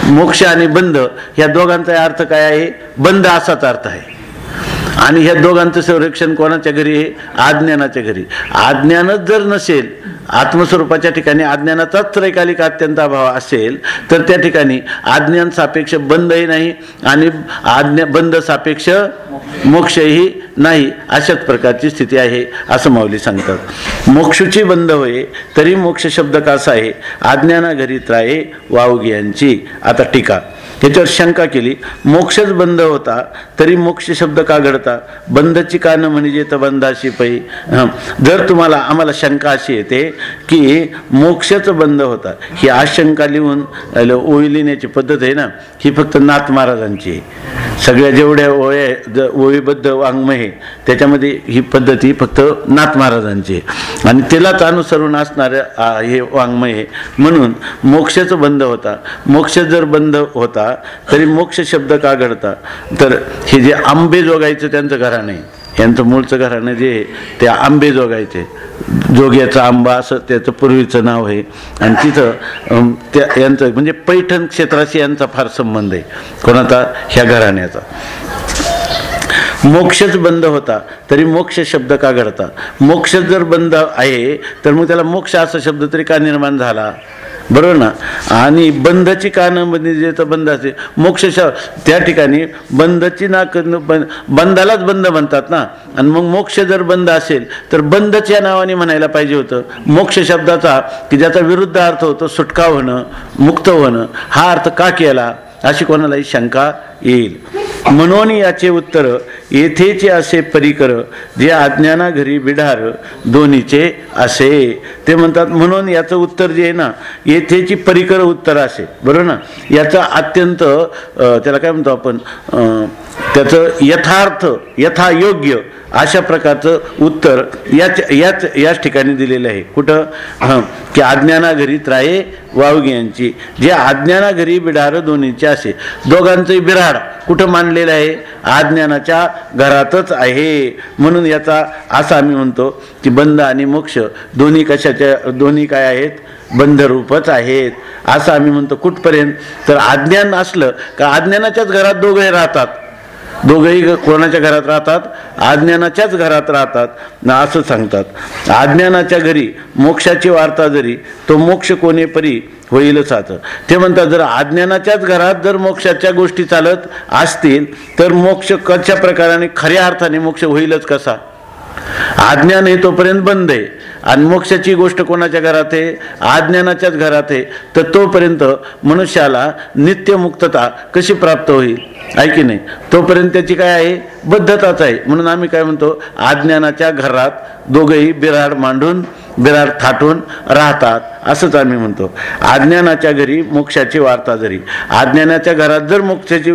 मोक्ष आणि बंध ह्या दोघांचा अर्थ काय आहे, बंध असाच अर्थ आहे. आणि ह्या दोघांचं संरक्षण कोणाच्या घरी आहे, अज्ञानाच्या घरी. अज्ञानच जर नसेल, आत्मस्वरूपाच्या ठिकाणी अज्ञानाचाच त्रैकालिक अत्यंत अभाव असेल तर त्या ठिकाणी अज्ञान सापेक्ष बंधही नाही आणि बंध सापेक्ष मोक्षही नाही. अशाच प्रकारची स्थिती आहे असं माऊली सांगतात. मोक्षाची बंध होय तरी मोक्ष शब्द कसा आहे अज्ञाना घरी त्राये वावगियांची. आता टीका त्याच्यावर शंका केली, मोक्षच बंद होता तरी मोक्ष शब्द का घडता, बंधची कान म्हणजे तर बंधाशी पै. जर तुम्हाला आम्हाला शंका अशी येते की मोक्षच बंद होता, ही आशंका लिहून ओळी लिहिण्याची पद्धत आहे ना, ही फक्त नाथ महाराजांची आहे. सगळ्या जेवढ्या ओळीबद्ध वाङ्मय आहे त्याच्यामध्ये ही पद्धती फक्त नाथ महाराजांची आहे आणि त्यालाच अनुसरून असणारं हे वाङ्मय आहे. म्हणून मोक्षच बंद होता, मोक्ष जर बंद होता तरी मोक्ष शब्द का घडता, तर हे जे आंबे जोगायचं त्यांचं घराणं आहे, यांचं मूळचं घराणं जे आहे ते आंबे जोगायचे, जोग्याचा आंबा असं त्याचं पूर्वीचं नाव आहे. आणि तिथं त्या यांचं म्हणजे पैठण क्षेत्राशी यांचा फार संबंध आहे, कोणाचा, ह्या घराण्याचा. मोक्षच बंद होता तरी मोक्ष शब्द का घडता, मोक्ष जर बंद आहे तर मग त्याला मोक्ष असा शब्द तरी का निर्माण झाला, बरोबर ना. आणि बंधची कानामध्ये जे तर बंध असेल, मोक्ष त्या ठिकाणी बंधची ना, बंधालाच बंध म्हणतात ना. आणि मग मोक्ष जर बंद असेल तर बंधच्या नावाने म्हणायला पाहिजे होतं. मोक्ष शब्दाचा की ज्याचा विरुद्ध अर्थ होतो सुटका होणं, मुक्त होणं, हा अर्थ का केला अशी कोणालाही शंका येईल. म्हणून याचे उत्तर येथेचे असे परिकर जे अज्ञाना घरी बिढार दोन्हीचे असे. ते म्हणतात म्हणून याचं उत्तर जे आहे ना येथेची परिकर उत्तर असे, बरोबर ना. याचं अत्यंत त्याला काय म्हणतो आपण, त्याचं यथार्थ यथायोग्य अशा प्रकारचं उत्तर याच ठिकाणी दिलेलं आहे. कुठं की अज्ञाना घरी त्राये वावगी यांची जे अज्ञाना घरी बिडार दोन्हीचे असे. दोघांचंही बिराड कुठं मानलेलं आहे, अज्ञानाच्या घरातच आहे. म्हणून याचा असं आम्ही म्हणतो की बंध आणि मोक्ष दोन्ही कशाच्या, दोन्ही काय आहेत, बंधरूपच आहेत असं आम्ही म्हणतो. कुठपर्यंत तर अज्ञान असलं का अज्ञानाच्याच घरात दोघे राहतात, दोघेही कोणाच्या घरात राहतात, अज्ञानाच्याच घरात राहतात ना असं सांगतात. अज्ञानाच्या घरी मोक्षाची वार्ता जरी तो मोक्ष कोणे परी होईलच. आता ते म्हणतात जर अज्ञानाच्याच घरात जर मोक्षाच्या गोष्टी चालत असतील तर मोक्ष कशा प्रकाराने खऱ्या अर्थाने मोक्ष होईलच कसा. अज्ञान हे तोपर्यंत बंद आहे आणि मोक्षाची गोष्ट कोणाच्या घरात आहे, अज्ञानाच्याच घरात आहे. तर तोपर्यंत मनुष्याला नित्यमुक्तता कशी प्राप्त होईल, आहे की नाही. तोपर्यंत त्याची काय आहे, बद्धताच आहे. म्हणून आम्ही काय म्हणतो अज्ञानाच्या घरात दोघेही बिराड मांडून बिराड थाटून राहतात असंच आम्ही म्हणतो. अज्ञानाच्या घरी मोक्षाची वार्ता जरी, अज्ञानाच्या घरात जर मोक्षाची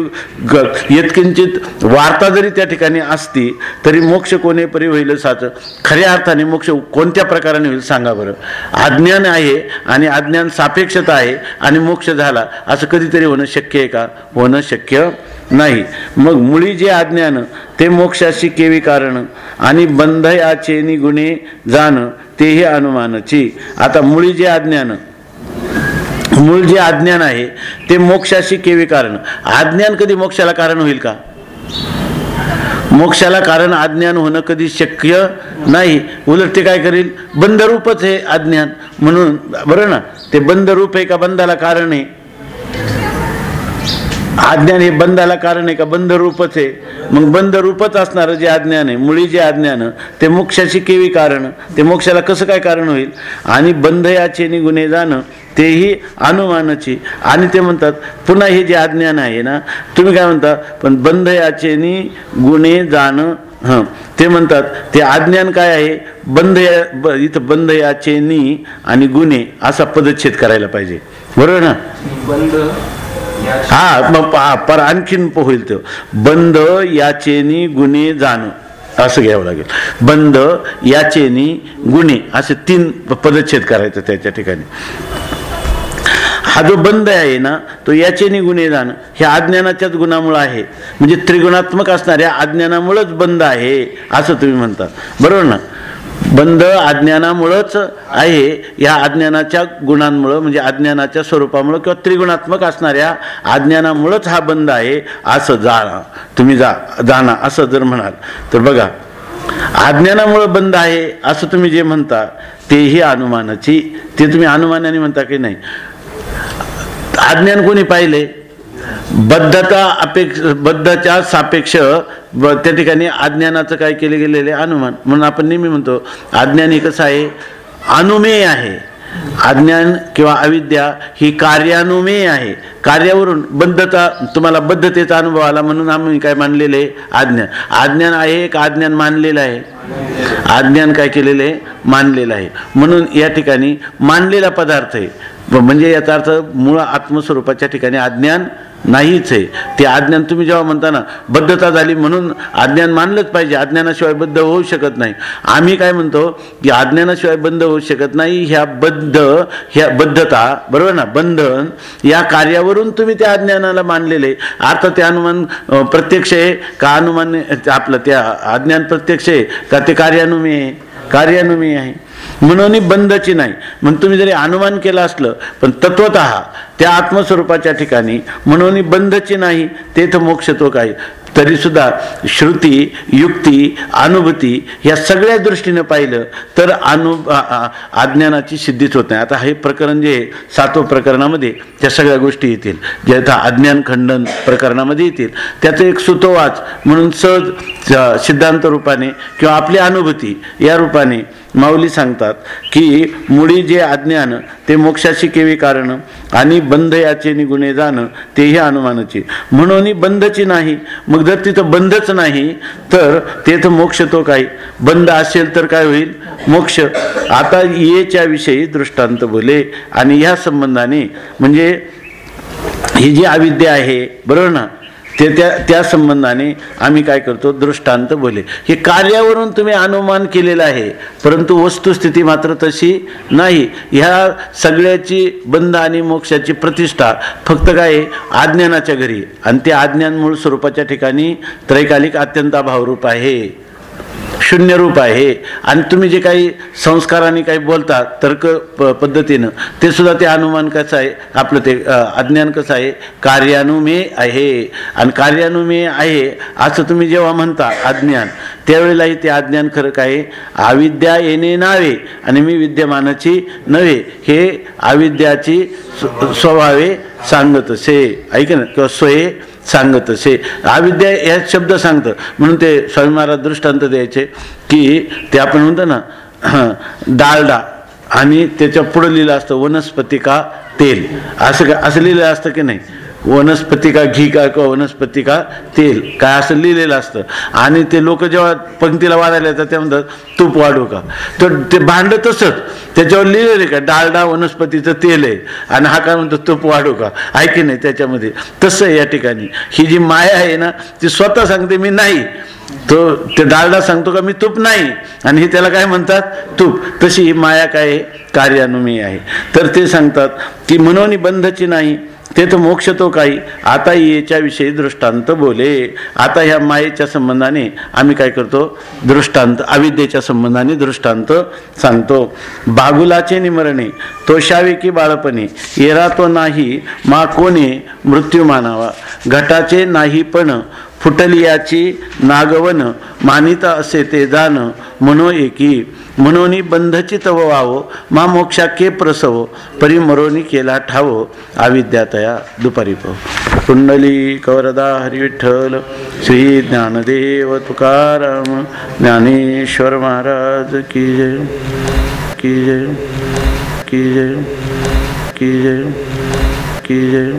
यत्किंचित वार्ता जरी त्या ठिकाणी असती तरी मोक्ष कोणेपरी होईल साचं. खऱ्या अर्थाने मोक्ष कोणत्या प्रकाराने होईल सांगा बरं. अज्ञान आहे आणि अज्ञान सापेक्षता आहे आणि मोक्ष झाला असं कधीतरी होणं शक्य आहे का, होणं शक्य नाही. मग मुळी जे अज्ञान ते मोक्षाशी केवी कारण आणि बंध याचे निगुणे जाण तेही अनुमानाची. आता मुळी जे अज्ञान, मूळ जे अज्ञान आहे ते मोक्षाशी केवी कारण. अज्ञान कधी मोक्षाला कारण होईल का, मोक्षाला कारण अज्ञान होणं कधी शक्य नाही. उलट ते काय करेल, बंधरूपच आहे अज्ञान. म्हणून बरं ना, ते बंधरूप आहे का बंधाला कारण आहे, अज्ञान हे बंधाला कारण आहे का, बंधरूपच आहे. मग बंधरूपच असणारं जे अज्ञान आहे, मुळी जे अज्ञान ते मोक्षाची केवी कारण, ते मोक्षाला कसं काय कारण होईल. आणि बंध याचे निगुणे जाणं तेही अनुमानाची. आणि ते म्हणतात पुन्हा हे जे अज्ञान आहे ना, तुम्ही काय म्हणता, पण बंध याचे गुणे जाणं, ते म्हणतात ते अज्ञान काय आहे, बंध इथं बंध याचे नि आणि गुणे असा पदच्छेद करायला पाहिजे, बरोबर ना.
बंध
हा मग पर आणखीन होईल तो बंध याचेनी गुन्हे जाण असं घ्यावं लागेल. बंध याचेनी गुन्हे असे 3 पदच्छेद करायचं त्याच्या ठिकाणी. हा जो बंध आहे ना तो याचेनी गुन्हे जाण हे अज्ञानाच्याच गुणामुळे आहे. म्हणजे त्रिगुणात्मक असणाऱ्या अज्ञानामुळेच बंध आहे असं तुम्ही म्हणता, बरोबर ना. बंध अज्ञानामुळंच आहे, या अज्ञानाच्या गुणांमुळं म्हणजे अज्ञानाच्या स्वरूपामुळं किंवा त्रिगुणात्मक असणाऱ्या अज्ञानामुळंच हा बंध आहे असं जाणा तुम्ही जाणा असं जर म्हणाल तर बघा, अज्ञानामुळं बंध आहे असं तुम्ही जे म्हणता तेही अनुमानाची. ते तुम्ही अनुमानाने म्हणता की नाही. अज्ञान कोणी पाहिले, बद्धच्या सापेक्ष त्या ठिकाणी अज्ञानाचं काय केले गेलेले अनुमान. म्हणून आपण नेहमी म्हणतो अज्ञान हे कसं आहे, अनुमेय आहे. अज्ञान किंवा अविद्या ही कार्यानुमेय आहे. कार्यावरून बद्धता, तुम्हाला बद्धतेचा अनुभव आला म्हणून आम्ही काय मानलेले अज्ञान. अज्ञान आहे का अज्ञान मानलेलं आहे, अज्ञान काय केलेलं आहे, मानलेलं आहे. म्हणून या ठिकाणी मानलेला पदार्थ आहे. म्हणजे याचा अर्थ मूळ आत्मस्वरूपाच्या ठिकाणी अज्ञान नाहीच आहे. ते अज्ञान तुम्ही जेव्हा म्हणता ना बद्धता झाली म्हणून अज्ञान मानलंच पाहिजे, अज्ञानाशिवाय बद्ध होऊ शकत नाही. आम्ही काय म्हणतो की अज्ञानाशिवाय बंध होऊ शकत नाही. ह्या बद्धता, बरोबर ना, बंधन या कार्यावरून तुम्ही त्या अज्ञानाला मानलेले. अर्थात ते अनुमान प्रत्यक्ष आहे का, अनुमान आपलं त्या अज्ञान प्रत्यक्ष आहे का, ते कार्यानुमेय आहे, कार्यानुमेय आहे. म्हणून बंधची नाही. म्हणून तुम्ही जरी अनुमान केलं असलं पण तत्वतः त्या आत्मस्वरूपाच्या ठिकाणी म्हणून बंधची नाही, तेथ मोक्ष तो काय. तरी सुद्धा श्रुती, युक्ती, अनुभूती या सगळ्या दृष्टीने पाहिलं तर अज्ञानाची सिद्धीच होत नाही. आता हे प्रकरण जे 7व्या प्रकरणामध्ये त्या सगळ्या गोष्टी येतील, जे आता अज्ञान खंडन प्रकरणामध्ये येतील. त्याचं एक सुतोवाच म्हणून सहज सिद्धांत रूपाने किंवा आपली अनुभूती या रूपाने माऊली सांगतात की मुळी जे अज्ञान ते मोक्षाशी केवी कारण, आणि बंध याचे गुणे जाण तेही अनुमानाची. म्हणून बंधची नाही. मग जर तिथं बंधच नाही तर तेथं मोक्ष तो काही. बंध असेल तर काय होईल? मोक्ष. आता येच्या विषयी दृष्टांत बोले, आणि ह्या संबंधाने म्हणजे ही जी अविद्या आहे बरोबर ना, ते त्या संबंधाने आम्ही काय करतो? दृष्टांत बोले. हे कार्यावरून तुम्ही अनुमान केलेलं आहे, परंतु वस्तुस्थिती मात्र तशी नाही. ह्या सगळ्याची बंध आणि मोक्षाची प्रतिष्ठा फक्त काय? अज्ञानाच्या घरी, आणि ते अज्ञान मूळ स्वरूपाच्या ठिकाणी त्रैकालिक अत्यंताभावरूप आहे, शून्य रूप आहे. आणि तुम्ही जे काही संस्काराने काही बोलता तर्क पद्धतीनं, ते सुद्धा ते अनुमान कसं आहे आपलं? ते अज्ञान कसं आहे? कार्यानुमेय आहे. आणि कार्यानुमेय आहे असं तुम्ही जेव्हा म्हणता अज्ञान, त्यावेळेलाही ते अज्ञान खरं काय? अविद्या येणे नावे आणि मी विद्यमानाची नव्हे, हे अविद्याची स्वभावे सांगत असे. ऐक ना, किंवा स्वये सांगत असे. अविद्या या शब्द सांगतं म्हणून ते स्वामी महाराज दृष्टांत द्यायचे की ते आपण म्हणतो ना डालडा, आणि त्याच्या पुढं लिहिलं असतं वनस्पतिका तेल. असं लिहिलं असतं की नाही? वनस्पतिका घी का किंवा वनस्पतिका तेल काय असं लिहिलेलं असतं. आणि ते लोक जेव्हा पंक्तीला वाढायला येतात ते म्हणतात तूप वाढू का? तर ते भांड तसंच त्याच्यावर लिहिलेलं आहे का डालडा वनस्पतीचं तेल आहे, आणि हा काय म्हणतो तूप वाढू का? आहे की नाही? त्याच्यामध्ये तसं या ठिकाणी ही जी माया आहे ना, ती स्वतः सांगते मी नाही, तो ते डालडा सांगतो का मी तूप नाही, आणि हे त्याला काय म्हणतात? तूप. तशी ही माया काय आहे? कार्यानुमेय आहे. तर ते सांगतात की मनोनी बंधची नाही, ते तर मोक्ष तो काही. आता येच्या विषयी दृष्टांत बोले. आता ह्या मायेच्या संबंधाने आम्ही काय करतो? दृष्टांत, अविद्येच्या संबंधाने दृष्टांत सांगतो. बागुलाचे निमरणे तोषावे की बाळपणे, येरा तो नाही मा कोणे मृत्यू मानावा. घटाचे नाही पण फुटलियाची नागवन, मानिता असे ते जाण मनो एकी. म्हणून बंधची तव वावो मा मोक्षाके प्रसवो, परी मरोनी केला ठावो अविद्यातया दुपारी पो. कुंडली कवरदा हरी विठ्ठल श्री ज्ञानदेव तुकाराम ज्ञानेश्वर महाराज की जय, की जय, की जय, की जय, की जय.